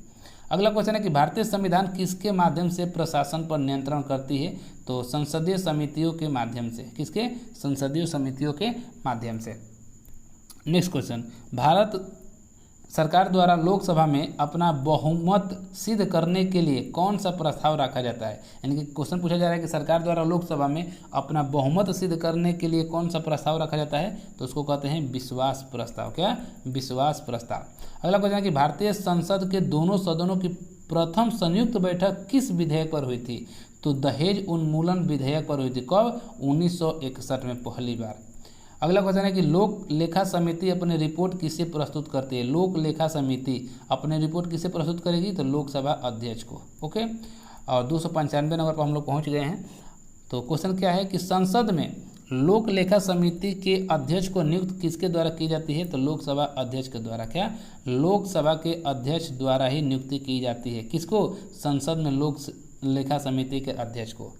अगला क्वेश्चन है कि भारतीय संविधान किसके माध्यम से प्रशासन पर नियंत्रण करती है, तो संसदीय समितियों के माध्यम से। किसके, संसदीय समितियों के माध्यम से। नेक्स्ट क्वेश्चन, भारत सरकार द्वारा लोकसभा में अपना बहुमत सिद्ध करने के लिए कौन सा प्रस्ताव रखा जाता है। यानी कि क्वेश्चन पूछा जा रहा है कि सरकार द्वारा लोकसभा में अपना बहुमत सिद्ध करने के लिए कौन सा प्रस्ताव रखा जाता है, तो उसको कहते हैं विश्वास प्रस्ताव। क्या, विश्वास प्रस्ताव। अगला क्वेश्चन है कि भारतीय संसद के दोनों सदनों की प्रथम संयुक्त बैठक किस विधेयक पर हुई थी, तो दहेज उन्मूलन विधेयक पर हुई थी। कब, 1961 में पहली बार। अगला क्वेश्चन है कि लोक लेखा समिति अपनी रिपोर्ट किसे प्रस्तुत करती है। लोक लेखा समिति अपनी रिपोर्ट किसे प्रस्तुत करेगी, तो लोकसभा अध्यक्ष को। ओके, और 295 नंबर पर हम लोग पहुँच गए हैं। तो क्वेश्चन क्या है कि संसद में लोक लेखा समिति के अध्यक्ष को नियुक्त किसके द्वारा की जाती है, तो लोकसभा अध्यक्ष के द्वारा। क्या, लोकसभा के अध्यक्ष द्वारा ही नियुक्ति की जाती है। किसको, संसद में लोक लेखा समिति के अध्यक्ष को।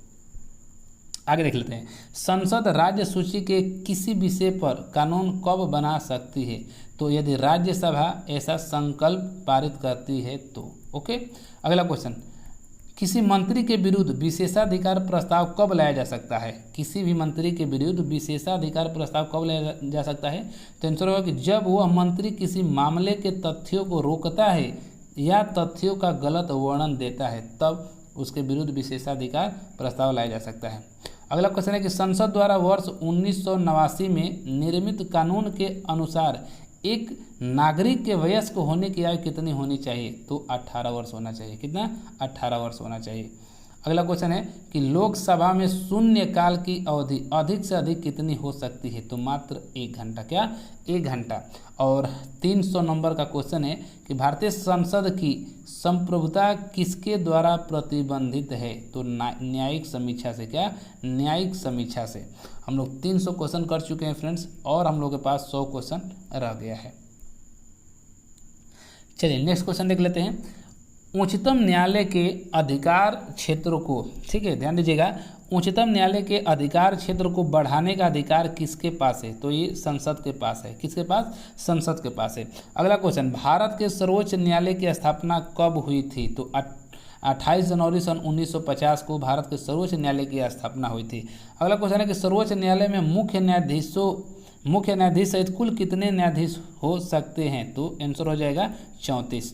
आगे देख लेते हैं, संसद राज्य सूची के किसी विषय पर कानून कब बना सकती है, तो यदि राज्यसभा ऐसा संकल्प पारित करती है तो। ओके। अगला क्वेश्चन, किसी मंत्री के विरुद्ध विशेषाधिकार प्रस्ताव कब लाया जा सकता है। किसी भी मंत्री के विरुद्ध विशेषाधिकार प्रस्ताव कब लाया जा सकता है, तो आंसर होगा कि जब वह मंत्री किसी मामले के तथ्यों को रोकता है या तथ्यों का गलत वर्णन देता है, तब उसके विरुद्ध विशेषाधिकार प्रस्ताव लाया जा सकता है। अगला क्वेश्चन है कि संसद द्वारा वर्ष 1989 में निर्मित कानून के अनुसार एक नागरिक के वयस्क होने की आयु कितनी होनी चाहिए, तो 18 वर्ष होना चाहिए। कितना, 18 वर्ष होना चाहिए। अगला क्वेश्चन है कि लोकसभा में शून्यकाल की अवधि अधिक से अधिक कितनी हो सकती है? तो मात्र 1 घंटा। क्या? 1 घंटा। और 300 नंबर का क्वेश्चन है कि भारतीय संसद की संप्रभुता किसके द्वारा प्रतिबंधित है? तो न्यायिक समीक्षा से। क्या? न्यायिक समीक्षा से। हम लोग 300 क्वेश्चन कर चुके हैं फ्रेंड्स, और हम लोग के पास 100 क्वेश्चन रह गया है। चलिए नेक्स्ट क्वेश्चन देख लेते हैं। उच्चतम न्यायालय के अधिकार क्षेत्र को, ठीक है ध्यान दीजिएगा, उच्चतम न्यायालय के अधिकार क्षेत्र को बढ़ाने का अधिकार किसके पास है? तो ये संसद के पास है। किसके पास? संसद के पास है। अगला क्वेश्चन, भारत के सर्वोच्च न्यायालय की स्थापना कब हुई थी? तो 28 जनवरी सन 1950 को भारत के सर्वोच्च न्यायालय की स्थापना हुई थी। अगला क्वेश्चन है कि सर्वोच्च न्यायालय में मुख्य न्यायाधीश सहित कुल कितने न्यायाधीश हो सकते हैं? तो आंसर हो जाएगा 34।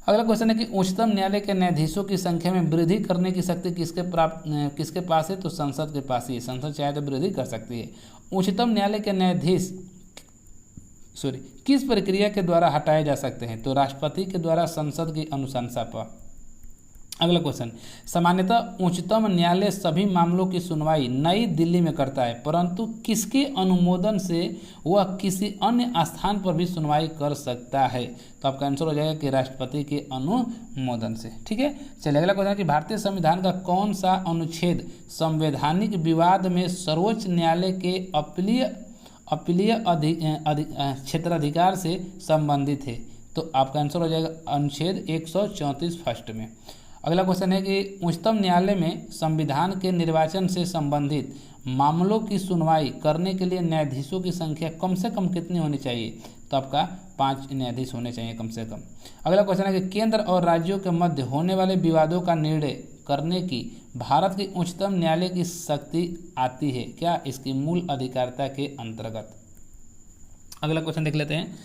अगला क्वेश्चन है कि उच्चतम न्यायालय के न्यायाधीशों की संख्या में वृद्धि करने की शक्ति किसके पास है? तो संसद के पास ही है। संसद चाहे तो वृद्धि कर सकती है। उच्चतम न्यायालय के न्यायाधीश किस प्रक्रिया के द्वारा हटाए जा सकते हैं? तो राष्ट्रपति के द्वारा संसद की अनुशंसा पर। अगला क्वेश्चन, सामान्यतः उच्चतम न्यायालय सभी मामलों की सुनवाई नई दिल्ली में करता है, परंतु किसके अनुमोदन से वह किसी अन्य स्थान पर भी सुनवाई कर सकता है? तो आपका आंसर हो जाएगा कि राष्ट्रपति के अनुमोदन से। ठीक है, चलिए अगला क्वेश्चन कि भारतीय संविधान का कौन सा अनुच्छेद संवैधानिक विवाद में सर्वोच्च न्यायालय के अपीलीय क्षेत्राधिकार से संबंधित है? तो आपका आंसर हो जाएगा अनुच्छेद 134 फर्स्ट में। अगला क्वेश्चन है कि उच्चतम न्यायालय में संविधान के निर्वाचन से संबंधित मामलों की सुनवाई करने के लिए न्यायाधीशों की संख्या कम से कम कितनी होनी चाहिए? तो आपका 5 न्यायाधीश होने चाहिए कम से कम। अगला क्वेश्चन है कि केंद्र और राज्यों के मध्य होने वाले विवादों का निर्णय करने की भारत के उच्चतम न्यायालय की शक्ति आती है? क्या? इसकी मूल अधिकारिता के अंतर्गत। अगला क्वेश्चन देख लेते हैं।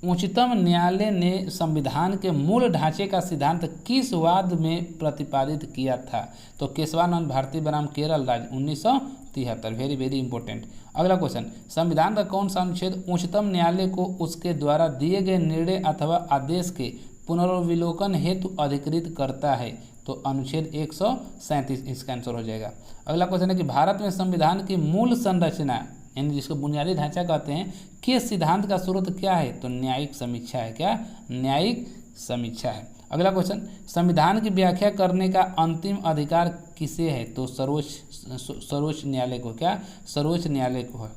उच्चतम न्यायालय ने संविधान के मूल ढांचे का सिद्धांत किस वाद में प्रतिपादित किया था? तो केशवानंद भारती बनाम केरल राज्य 1973। Very very important. अगला क्वेश्चन, संविधान का कौन सा अनुच्छेद उच्चतम न्यायालय को उसके द्वारा दिए गए निर्णय अथवा आदेश के पुनर्विलोकन हेतु अधिकृत करता है? तो अनुच्छेद 137 इसका आंसर हो जाएगा। अगला क्वेश्चन है कि भारत में संविधान की मूल संरचना यानी जिसको बुनियादी ढांचा कहते हैं के सिद्धांत का स्रोत क्या है? तो न्यायिक समीक्षा है। क्या? न्यायिक समीक्षा है। अगला क्वेश्चन, संविधान की व्याख्या करने का अंतिम अधिकार किसे है? तो सर्वोच्च न्यायालय को। क्या? सर्वोच्च न्यायालय को है।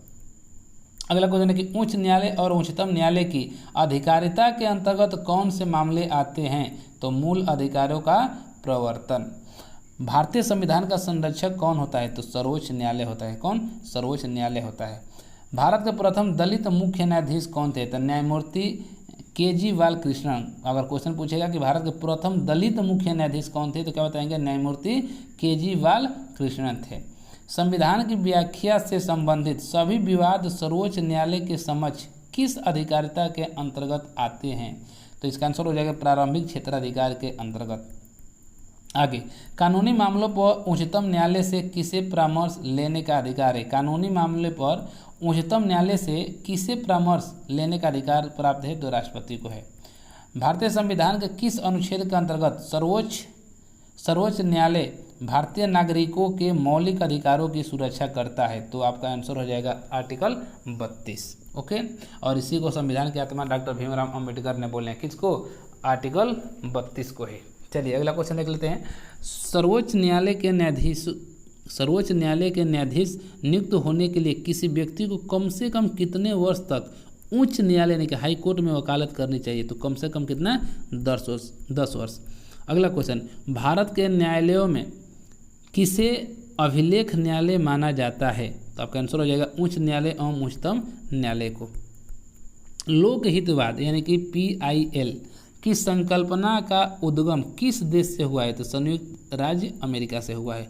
अगला क्वेश्चन है कि उच्च न्यायालय और उच्चतम न्यायालय की अधिकारिता के अंतर्गत कौन से मामले आते हैं? तो मूल अधिकारों का प्रवर्तन। भारतीय संविधान का संरक्षक कौन होता है? तो सर्वोच्च न्यायालय होता है। कौन? सर्वोच्च न्यायालय होता है। भारत के प्रथम दलित मुख्य न्यायाधीश कौन थे? तो न्यायमूर्ति के.जी. बालकृष्णन। अगर क्वेश्चन पूछेगा कि भारत के प्रथम दलित मुख्य न्यायाधीश कौन थे, तो क्या बताएंगे? न्यायमूर्ति के.जी. बालकृष्णन थे। संविधान की व्याख्या से संबंधित सभी विवाद सर्वोच्च न्यायालय के समक्ष किस अधिकारिता के अंतर्गत आते हैं? तो इसका आंसर हो जाएगा प्रारंभिक क्षेत्राधिकार के अंतर्गत। आगे, कानूनी मामलों पर उच्चतम न्यायालय से किसे परामर्श लेने का अधिकार है? कानूनी मामले पर उच्चतम न्यायालय से किसे परामर्श लेने का अधिकार प्राप्त है? तो राष्ट्रपति को है। भारतीय संविधान के किस अनुच्छेद के अंतर्गत सर्वोच्च न्यायालय भारतीय नागरिकों के मौलिक अधिकारों की सुरक्षा करता है? तो आपका आंसर हो जाएगा आर्टिकल 32। ओके, और इसी को संविधान की आत्मा डॉक्टर भीमराव अंबेडकर ने बोले हैं। किसको? आर्टिकल 32 को है। चलिए अगला क्वेश्चन देख लेते हैं। सर्वोच्च न्यायालय के न्यायाधीश नियुक्त होने के लिए किसी व्यक्ति को कम से कम कितने वर्ष तक उच्च न्यायालय यानी कि हाई कोर्ट में वकालत करनी चाहिए? तो कम से कम कितना? 10 वर्ष। अगला क्वेश्चन, भारत के न्यायालयों में किसे अभिलेख न्यायालय माना जाता है? तो आपका आंसर हो जाएगा उच्च न्यायालय एवं उच्चतम न्यायालय को। लोकहितवाद यानी कि PIL की संकल्पना का उद्गम किस देश से हुआ है? तो संयुक्त राज्य अमेरिका से हुआ है।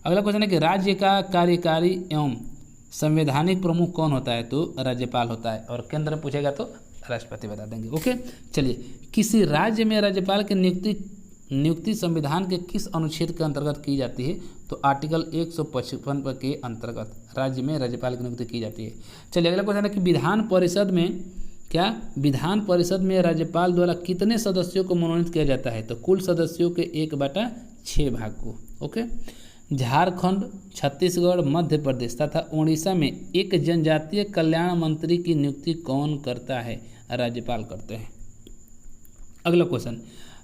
अगला क्वेश्चन है कि राज्य का कार्यकारी एवं संवैधानिक प्रमुख कौन होता है? तो राज्यपाल होता है। और केंद्र में पूछेगा तो राष्ट्रपति बता देंगे। ओके, चलिए, किसी राज्य में राज्यपाल की नियुक्ति संविधान के किस अनुच्छेद के अंतर्गत की जाती है? तो आर्टिकल 155 के अंतर्गत राज्य में राज्यपाल की नियुक्ति की जाती है। चलिए अगला क्वेश्चन है कि विधान परिषद में क्या विधान परिषद में राज्यपाल द्वारा कितने सदस्यों को मनोनीत किया जाता है? तो कुल सदस्यों के 1/6 भाग को। ओके। झारखंड, छत्तीसगढ़, मध्य प्रदेश तथा उड़ीसा में एक जनजातीय कल्याण मंत्री की नियुक्ति कौन करता है? राज्यपाल करते हैं। अगला क्वेश्चन,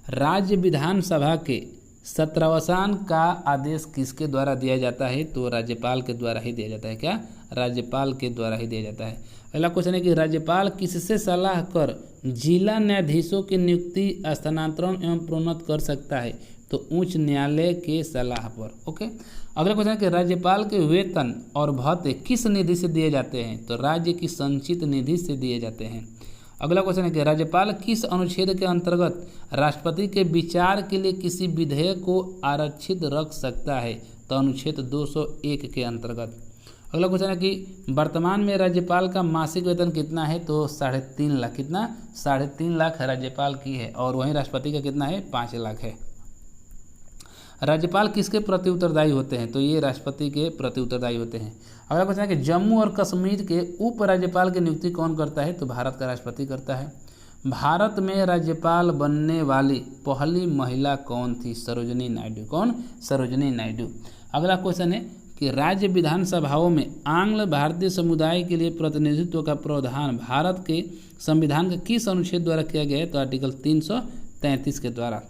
राज्य विधानसभा के सत्रावसान का आदेश किसके द्वारा दिया जाता है? तो राज्यपाल के द्वारा ही दिया जाता है। क्या? राज्यपाल के द्वारा ही दिया जाता है। अगला क्वेश्चन है कि राज्यपाल किससे सलाह कर जिला न्यायाधीशों की नियुक्ति, स्थानांतरण एवं प्रोन्नत कर सकता है? तो उच्च न्यायालय के सलाह पर। ओके। अगला क्वेश्चन है कि राज्यपाल के वेतन और भत्ते किस निधि से दिए जाते हैं? तो राज्य की संचित निधि से दिए जाते हैं। अगला क्वेश्चन है कि राज्यपाल किस अनुच्छेद के अंतर्गत राष्ट्रपति के विचार के लिए किसी विधेयक को आरक्षित रख सकता है? तो अनुच्छेद 201 के अंतर्गत। अगला क्वेश्चन है कि वर्तमान में राज्यपाल का मासिक वेतन कितना है? तो 3.5 लाख। कितना? 3.5 लाख राज्यपाल की है, और वहीं राष्ट्रपति का कितना है? 5 लाख है। राज्यपाल किसके प्रति उत्तरदायी होते हैं? तो ये राष्ट्रपति के प्रति उत्तरदायी होते हैं। अगला क्वेश्चन है कि जम्मू और कश्मीर के उप राज्यपाल की नियुक्ति कौन करता है? तो भारत का राष्ट्रपति करता है। भारत में राज्यपाल बनने वाली पहली महिला कौन थी? सरोजिनी नायडू। कौन? सरोजिनी नायडू। अगला क्वेश्चन है कि राज्य विधानसभाओं में आंग्ल भारतीय समुदाय के लिए प्रतिनिधित्व का प्रावधान भारत के संविधान के किस अनुच्छेद द्वारा किया गया है? तो आर्टिकल 333 के द्वारा।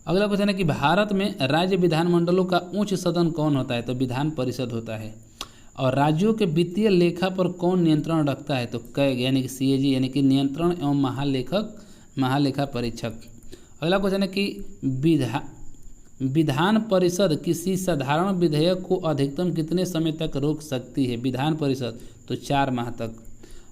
अगला क्वेश्चन है कि भारत में राज्य विधानमंडलों का उच्च सदन कौन होता है? तो विधान परिषद होता है। और राज्यों के वित्तीय लेखा पर कौन नियंत्रण रखता है? तो कैग यानी कि CAG यानी कि नियंत्रण एवं महालेखा परीक्षक। अगला क्वेश्चन है कि विधान परिषद किसी साधारण विधेयक को अधिकतम कितने समय तक रोक सकती है? विधान परिषद तो 4 माह तक।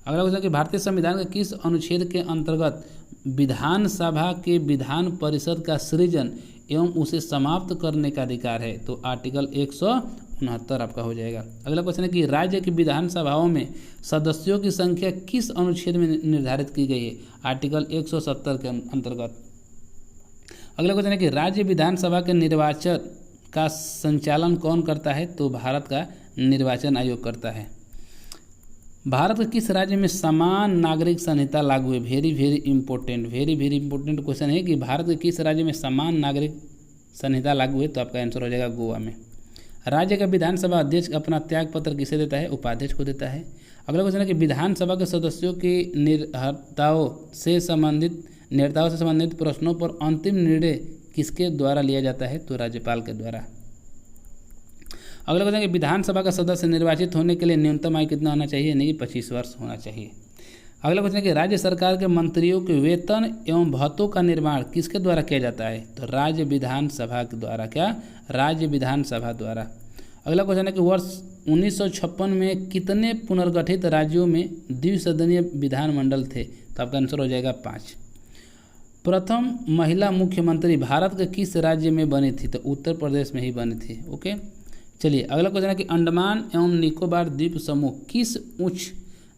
अगला क्वेश्चन है कि भारतीय संविधान के किस अनुच्छेद के अंतर्गत विधानसभा के विधान परिषद का सृजन एवं उसे समाप्त करने का अधिकार है? तो आर्टिकल 169 आपका हो जाएगा। अगला क्वेश्चन है कि राज्य की विधानसभाओं में सदस्यों की संख्या किस अनुच्छेद में निर्धारित की गई है? आर्टिकल 170 के अंतर्गत। अगला क्वेश्चन है कि राज्य विधानसभा के निर्वाचन का संचालन कौन करता है? तो भारत का निर्वाचन आयोग करता है। भारत के किस राज्य में समान नागरिक संहिता लागू है? वेरी इंपॉर्टेंट क्वेश्चन है कि भारत के किस राज्य में समान नागरिक संहिता लागू है? तो आपका आंसर हो जाएगा गोवा में। राज्य का विधानसभा अध्यक्ष अपना त्याग पत्र किसे देता है? उपाध्यक्ष को देता है। अगला क्वेश्चन है कि विधानसभा के सदस्यों की निर्णयों से संबंधित प्रश्नों पर अंतिम निर्णय किसके द्वारा लिया जाता है? तो राज्यपाल के द्वारा। अगला क्वेश्चन है कि विधानसभा का सदस्य निर्वाचित होने के लिए न्यूनतम आयु कितना होना चाहिए? यानी कि 25 वर्ष होना चाहिए। अगला क्वेश्चन है कि राज्य सरकार के मंत्रियों के वेतन एवं भत्तों का निर्माण किसके द्वारा किया जाता है? तो राज्य विधानसभा के द्वारा। क्या? राज्य विधानसभा द्वारा। अगला क्वेश्चन है कि वर्ष 1956 में कितने पुनर्गठित राज्यों में द्विसदनीय विधानमंडल थे? तो आपका आंसर हो जाएगा 5। प्रथम महिला मुख्यमंत्री भारत के किस राज्य में बनी थी? तो उत्तर प्रदेश में ही बनी थी। ओके, चलिए अगला क्वेश्चन है कि अंडमान एवं निकोबार द्वीप समूह किस उच्च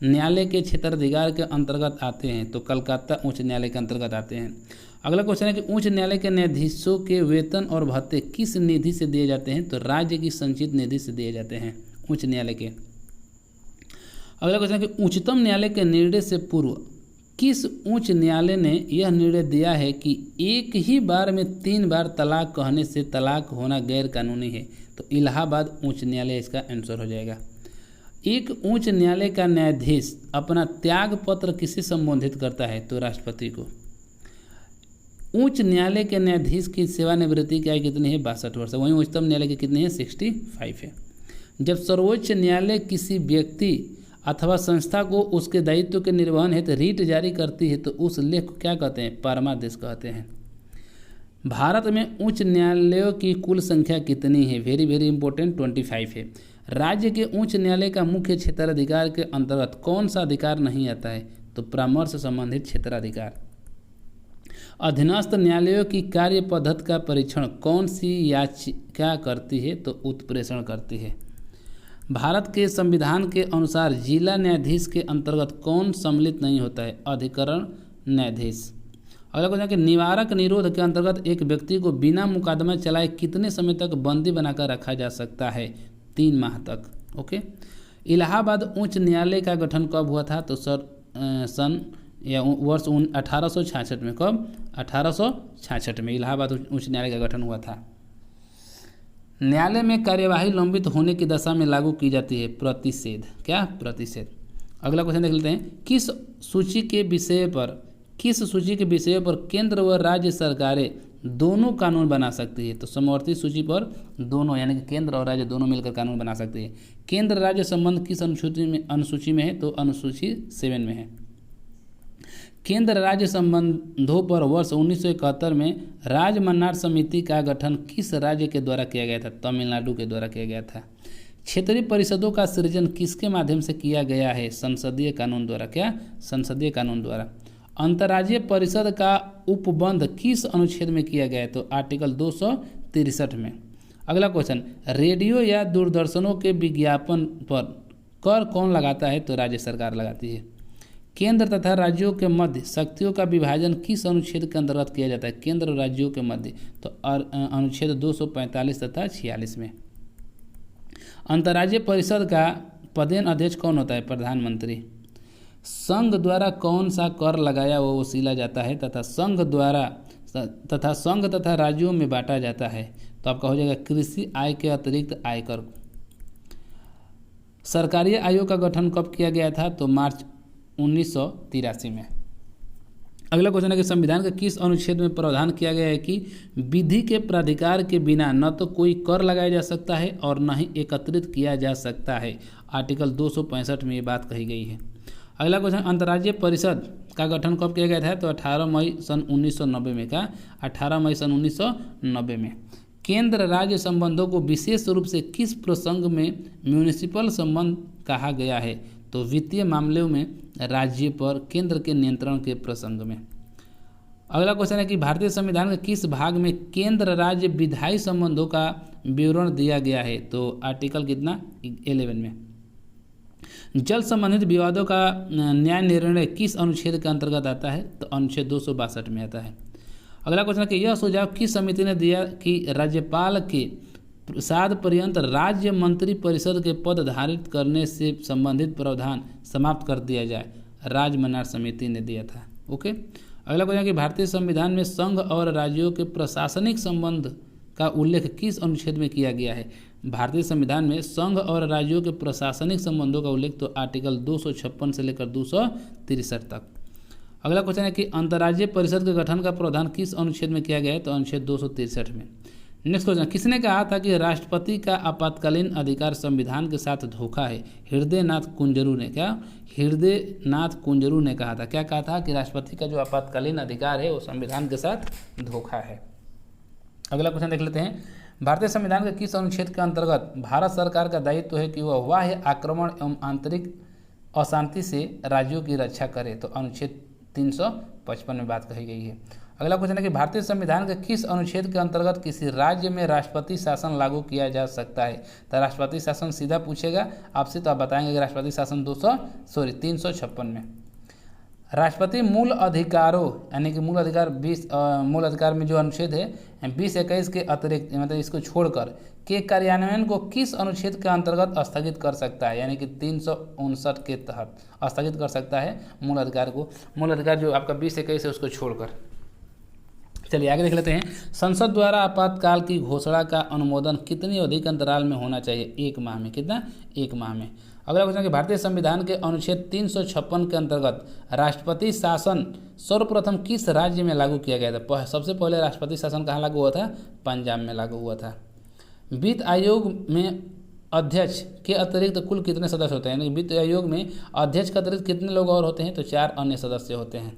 न्यायालय के क्षेत्राधिकार के अंतर्गत आते हैं? तो कलकत्ता उच्च न्यायालय के अंतर्गत आते हैं। अगला क्वेश्चन है कि उच्च न्यायालय के न्यायाधीशों के वेतन और भत्ते किस निधि से दिए जाते हैं? तो राज्य की संचित निधि से दिए जाते हैं उच्च न्यायालय के। अगला क्वेश्चन है कि उच्चतम न्यायालय के निर्णय से पूर्व किस उच्च न्यायालय ने यह निर्णय दिया है कि एक ही बार में 3 बार तलाक कहने से तलाक होना गैर कानूनी है? तो इलाहाबाद उच्च न्यायालय इसका आंसर हो जाएगा। एक उच्च न्यायालय का न्यायाधीश अपना त्याग पत्र किसे संबोधित करता है? तो राष्ट्रपति को। उच्च न्यायालय के न्यायाधीश की सेवानिवृत्ति की आयु कितनी है? 62 वर्ष। वहीं उच्चतम न्यायालय की कितनी है? 65 है। जब सर्वोच्च न्यायालय किसी व्यक्ति अथवा संस्था को उसके दायित्व के निर्वहन हेतु रीट जारी करती है तो उस लेख को क्या कहते हैं? परमादेश कहते हैं। भारत में उच्च न्यायालयों की कुल संख्या कितनी है? वेरी इंपॉर्टेंट, 25 है। राज्य के उच्च न्यायालय का मुख्य क्षेत्राधिकार के अंतर्गत कौन सा अधिकार नहीं आता है? तो परामर्श संबंधित क्षेत्राधिकार। अधीनस्थ न्यायालयों की कार्य पद्धति का परीक्षण कौन सी याचिका करती है? तो उत्प्रेषण करती है। भारत के संविधान के अनुसार जिला न्यायाधीश के अंतर्गत कौन सम्मिलित नहीं होता है? अधिकरण न्यायाधीश। अगला क्वेश्चन है कि निवारक निरोध के अंतर्गत एक व्यक्ति को बिना मुकदमा चलाए कितने समय तक बंदी बनाकर रखा जा सकता है? 3 माह तक। ओके, इलाहाबाद उच्च न्यायालय का गठन कब हुआ था? तो सन या वर्ष 1866 में। कब? 1866 में इलाहाबाद उच्च न्यायालय का गठन हुआ था। न्यायालय में कार्यवाही लंबित होने की दशा में लागू की जाती है प्रतिषेध। क्या? प्रतिषेध। अगला क्वेश्चन देख लेते हैं। किस सूची के विषय पर केंद्र व राज्य सरकारें दोनों कानून बना सकती है? तो समवर्ती सूची पर दोनों, यानी कि केंद्र और राज्य दोनों मिलकर कानून बना सकती है। केंद्र राज्य संबंध किस अनुसूची में है? तो अनुसूची 7 में है। केंद्र राज्य संबंधों पर वर्ष 1971 में राज्य मन्नार समिति का गठन किस राज्य के द्वारा किया गया था? तमिलनाडु के द्वारा किया गया था। क्षेत्रीय परिषदों का सृजन किसके माध्यम से किया गया है? संसदीय कानून द्वारा। क्या? संसदीय कानून द्वारा। अंतर्राज्यीय परिषद का उपबंध किस अनुच्छेद में किया गया है? तो आर्टिकल 263 में। अगला क्वेश्चन, रेडियो या दूरदर्शनों के विज्ञापन पर कर कौन लगाता है? तो राज्य सरकार लगाती है। केंद्र तथा राज्यों के मध्य शक्तियों का विभाजन किस अनुच्छेद के अंतर्गत किया जाता है? केंद्र और राज्यों के मध्य, तो अनुच्छेद 245 तथा 46 में। अंतर्राज्यीय परिषद का पदेन अध्यक्ष कौन होता है? प्रधानमंत्री। संघ द्वारा कौन सा कर लगाया वो वसूला जाता है तथा संघ तथा राज्यों में बांटा जाता है? तो आपका हो जाएगा कृषि आय के अतिरिक्त आयकर। सरकारी आयोग का गठन कब किया गया था? तो मार्च 1983 में। अगला क्वेश्चन है कि संविधान के किस अनुच्छेद में प्रावधान किया गया है कि विधि के प्राधिकार के बिना न तो कोई कर लगाया जा सकता है और न ही एकत्रित किया जा सकता है? आर्टिकल 265 में ये बात कही गई है। अगला क्वेश्चन, अंतर्राज्यीय परिषद का गठन कब किया गया था? तो 18 मई सन 1990 में। का 18 मई सन 1990 में। केंद्र राज्य संबंधों को विशेष रूप से किस प्रसंग में म्यूनिसिपल संबंध कहा गया है? तो वित्तीय मामलों में राज्य पर केंद्र के नियंत्रण के प्रसंग में। अगला क्वेश्चन है कि भारतीय संविधान के किस भाग में केंद्र राज्य विधायी संबंधों का विवरण दिया गया है? तो आर्टिकल कितना? 11 में। जल संबंधित विवादों का न्याय निर्णय किस अनुच्छेद के अंतर्गत आता है? तो अनुच्छेद 262 में आता है। अगला क्वेश्चन है कि यह सुझाव किस समिति ने दिया कि राज्यपाल के प्रसाद पर्यंत राज्य मंत्री परिषद के पद धारित करने से संबंधित प्रावधान समाप्त कर दिया जाए? राज्य मन्नार समिति ने दिया था। ओके। अगला क्वेश्चन है कि भारतीय संविधान में संघ और राज्यों के प्रशासनिक संबंध का उल्लेख किस अनुच्छेद में किया गया है? भारतीय संविधान में संघ और राज्यों के प्रशासनिक संबंधों का उल्लेख तो आर्टिकल 256 से लेकर 263 तक। अगला क्वेश्चन है कि अंतर्राज्यीय परिषद के गठन का प्रावधान किस अनुच्छेद में किया गया है? तो अनुच्छेद 263 में। नेक्स्ट क्वेश्चन, किसने कहा था कि राष्ट्रपति का आपातकालीन अधिकार संविधान के साथ धोखा है? हृदयनाथ कुंजरू ने। क्या? हृदयनाथ कुंजरू ने कहा था। क्या कहा था? कि राष्ट्रपति का जो आपातकालीन अधिकार है वो संविधान के साथ धोखा है। अगला क्वेश्चन देख लेते हैं। भारतीय संविधान के किस अनुच्छेद के अंतर्गत भारत सरकार का दायित्व है कि वह बाह्य आक्रमण एवं आंतरिक अशांति से राज्यों की रक्षा करे? तो अनुच्छेद 355 में बात कही गई है। अगला क्वेश्चन है कि भारतीय संविधान के किस अनुच्छेद के अंतर्गत किसी राज्य में राष्ट्रपति शासन लागू किया जा सकता है? तो राष्ट्रपति शासन सीधा पूछेगा आपसे, तो आप बताएंगे कि राष्ट्रपति शासन 356 में। राष्ट्रपति मूल अधिकारों यानी कि मूल अधिकार में जो अनुच्छेद है 20-21 के अतिरिक्त, मतलब इसको छोड़कर के कार्यान्वयन को किस अनुच्छेद के अंतर्गत स्थगित कर सकता है? यानी कि 359 के तहत स्थगित कर सकता है मूल अधिकार को। मूल अधिकार जो आपका 20-21 है उसको छोड़कर। चलिए आगे देख लेते हैं। संसद द्वारा आपातकाल की घोषणा का अनुमोदन कितनी अवधि के अंतराल में होना चाहिए? 1 माह में। कितना? 1 माह में। अगला क्वेश्चन कि भारतीय संविधान के अनुच्छेद 356 के अंतर्गत राष्ट्रपति शासन सर्वप्रथम किस राज्य में लागू किया गया था? सबसे पहले राष्ट्रपति शासन कहाँ लागू हुआ था? पंजाब में लागू हुआ था। वित्त आयोग में अध्यक्ष के अतिरिक्त कुल कितने सदस्य होते हैं? वित्त आयोग में अध्यक्ष के अतिरिक्त कितने लोग और होते हैं? तो 4 अन्य सदस्य होते हैं।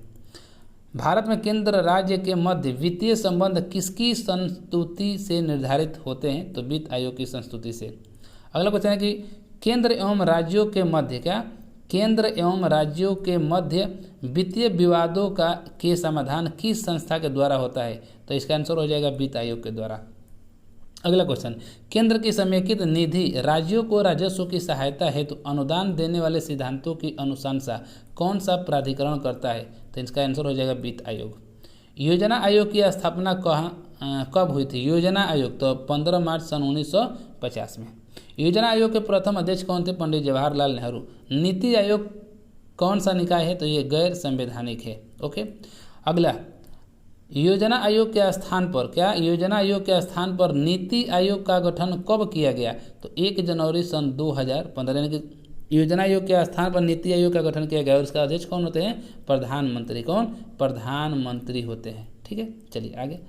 भारत में केंद्र राज्य के मध्य वित्तीय संबंध किसकी संस्तुति से निर्धारित होते हैं? तो वित्त आयोग की संस्तुति से। अगला क्वेश्चन है कि केंद्र एवं राज्यों के मध्य केंद्र एवं राज्यों के मध्य वित्तीय विवादों के समाधान किस संस्था के द्वारा होता है? तो इसका आंसर हो जाएगा वित्त आयोग के द्वारा। अगला क्वेश्चन, केंद्र की समेकित निधि राज्यों को राजस्व की सहायता हेतु अनुदान देने वाले सिद्धांतों की अनुशंसा कौन सा प्राधिकरण करता है? तो इसका आंसर हो जाएगा वित्त आयोग। योजना आयोग की स्थापना कब हुई थी? योजना आयोग तो 15 मार्च सन 1950 में। योजना आयोग के प्रथम अध्यक्ष कौन थे? पंडित जवाहरलाल नेहरू। नीति आयोग कौन सा निकाय है? तो ये गैर संवैधानिक है। ओके, अगला, योजना आयोग के स्थान पर, क्या योजना आयोग के स्थान पर नीति आयोग का गठन कब किया गया? तो 1 जनवरी सन 2015, यानी कि योजना आयोग के स्थान पर नीति आयोग का गठन किया गया और इसका अध्यक्ष कौन होते हैं? प्रधानमंत्री। कौन? प्रधानमंत्री होते हैं। ठीक है, चलिए आगे।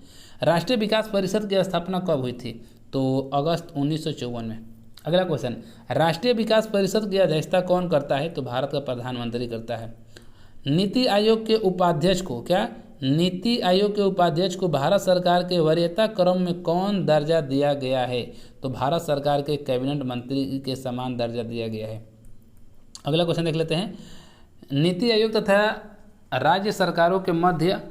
राष्ट्रीय विकास परिषद की स्थापना कब हुई थी? तो अगस्त 1954 में। अगला क्वेश्चन, राष्ट्रीय विकास परिषद की अध्यक्षता कौन करता है? तो भारत का प्रधानमंत्री करता है। नीति आयोग के उपाध्यक्ष को, क्या नीति आयोग के उपाध्यक्ष को भारत सरकार के वरीयता क्रम में कौन दर्जा दिया गया है? तो भारत सरकार के कैबिनेट मंत्री के समान दर्जा दिया गया है। अगला क्वेश्चन देख लेते हैं, नीति आयोग तथा राज्य सरकारों के मध्य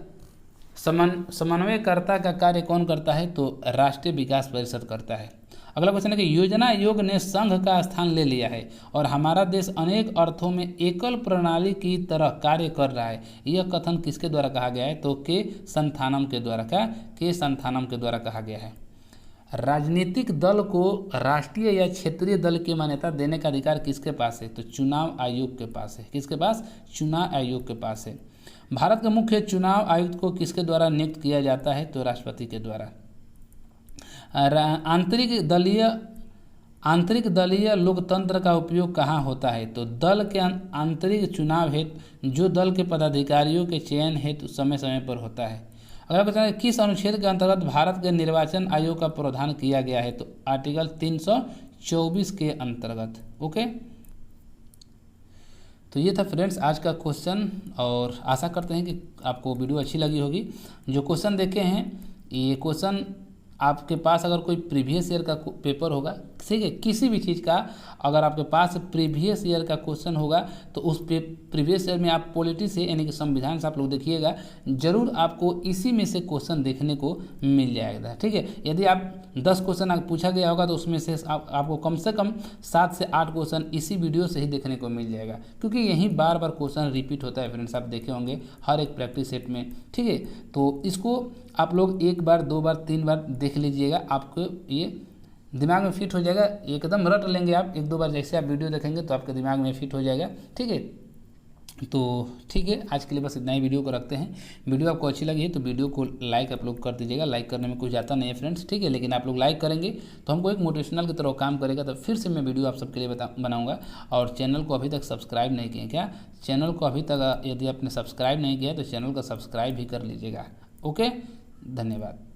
समन्वयकर्ता का कार्य कौन करता है? तो राष्ट्रीय विकास परिषद करता है। अगला क्वेश्चन है कि योजना आयोग ने संघ का स्थान ले लिया है और हमारा देश अनेक अर्थों में एकल प्रणाली की तरह कार्य कर रहा है। यह कथन किसके द्वारा कहा गया है? तो के संथानम के द्वारा। क्या? के संथानम के द्वारा कहा गया है। राजनीतिक दल को राष्ट्रीय या क्षेत्रीय दल की मान्यता देने का अधिकार किसके पास है? तो चुनाव आयोग के पास है। किसके पास? चुनाव आयोग के पास है। भारत के मुख्य चुनाव आयुक्त को किसके द्वारा नियुक्त किया जाता है? तो राष्ट्रपति के द्वारा। आंतरिक दलीय लोकतंत्र का उपयोग कहाँ होता है? तो दल के आंतरिक चुनाव हेतु जो दल के पदाधिकारियों के चयन हेतु समय समय पर होता है। अगला क्वेश्चन है, किस अनुच्छेद के अंतर्गत भारत के निर्वाचन आयोग का प्रावधान किया गया है? तो आर्टिकल 324 के अंतर्गत। ओके, तो ये था फ्रेंड्स आज का क्वेश्चन और आशा करते हैं कि आपको वीडियो अच्छी लगी होगी। जो क्वेश्चन देखे हैं ये क्वेश्चन आपके पास अगर कोई प्रीवियस ईयर का पेपर होगा, ठीक है, किसी भी चीज़ का अगर आपके पास प्रीवियस ईयर का क्वेश्चन होगा तो उस प्रीवियस ईयर में आप पॉलिटी से यानी कि संविधान से आप लोग देखिएगा, जरूर आपको इसी में से क्वेश्चन देखने को मिल जाएगा। ठीक है, यदि आप 10 क्वेश्चन पूछा गया होगा तो उसमें से आपको कम से कम 7 से 8 क्वेश्चन इसी वीडियो से ही देखने को मिल जाएगा, क्योंकि यही बार बार क्वेश्चन रिपीट होता है फ्रेंड्स, आप देखे होंगे हर एक प्रैक्टिस सेट में। ठीक है, तो इसको आप लोग 1 बार 2 बार 3 बार देख लीजिएगा, आपको ये दिमाग में फिट हो जाएगा, एकदम रट लेंगे आप। 1-2 बार जैसे आप वीडियो देखेंगे तो आपके दिमाग में फिट हो जाएगा। ठीक है, तो ठीक है, आज के लिए बस इतना ही वीडियो को रखते हैं। वीडियो आपको अच्छी लगी है तो वीडियो को लाइक आप लोग कर दीजिएगा। लाइक करने में कुछ जाता नहीं है फ्रेंड्स, ठीक है, लेकिन आप लोग लाइक करेंगे तो हमको एक मोटिवेशनल की तरह काम करेगा, तो फिर से मैं वीडियो आप सबके लिए बनाऊंगा। और चैनल को अभी तक सब्सक्राइब नहीं किए क्या? चैनल को अभी तक यदि आपने सब्सक्राइब नहीं किया तो चैनल को सब्सक्राइब भी कर लीजिएगा। ओके, धन्यवाद।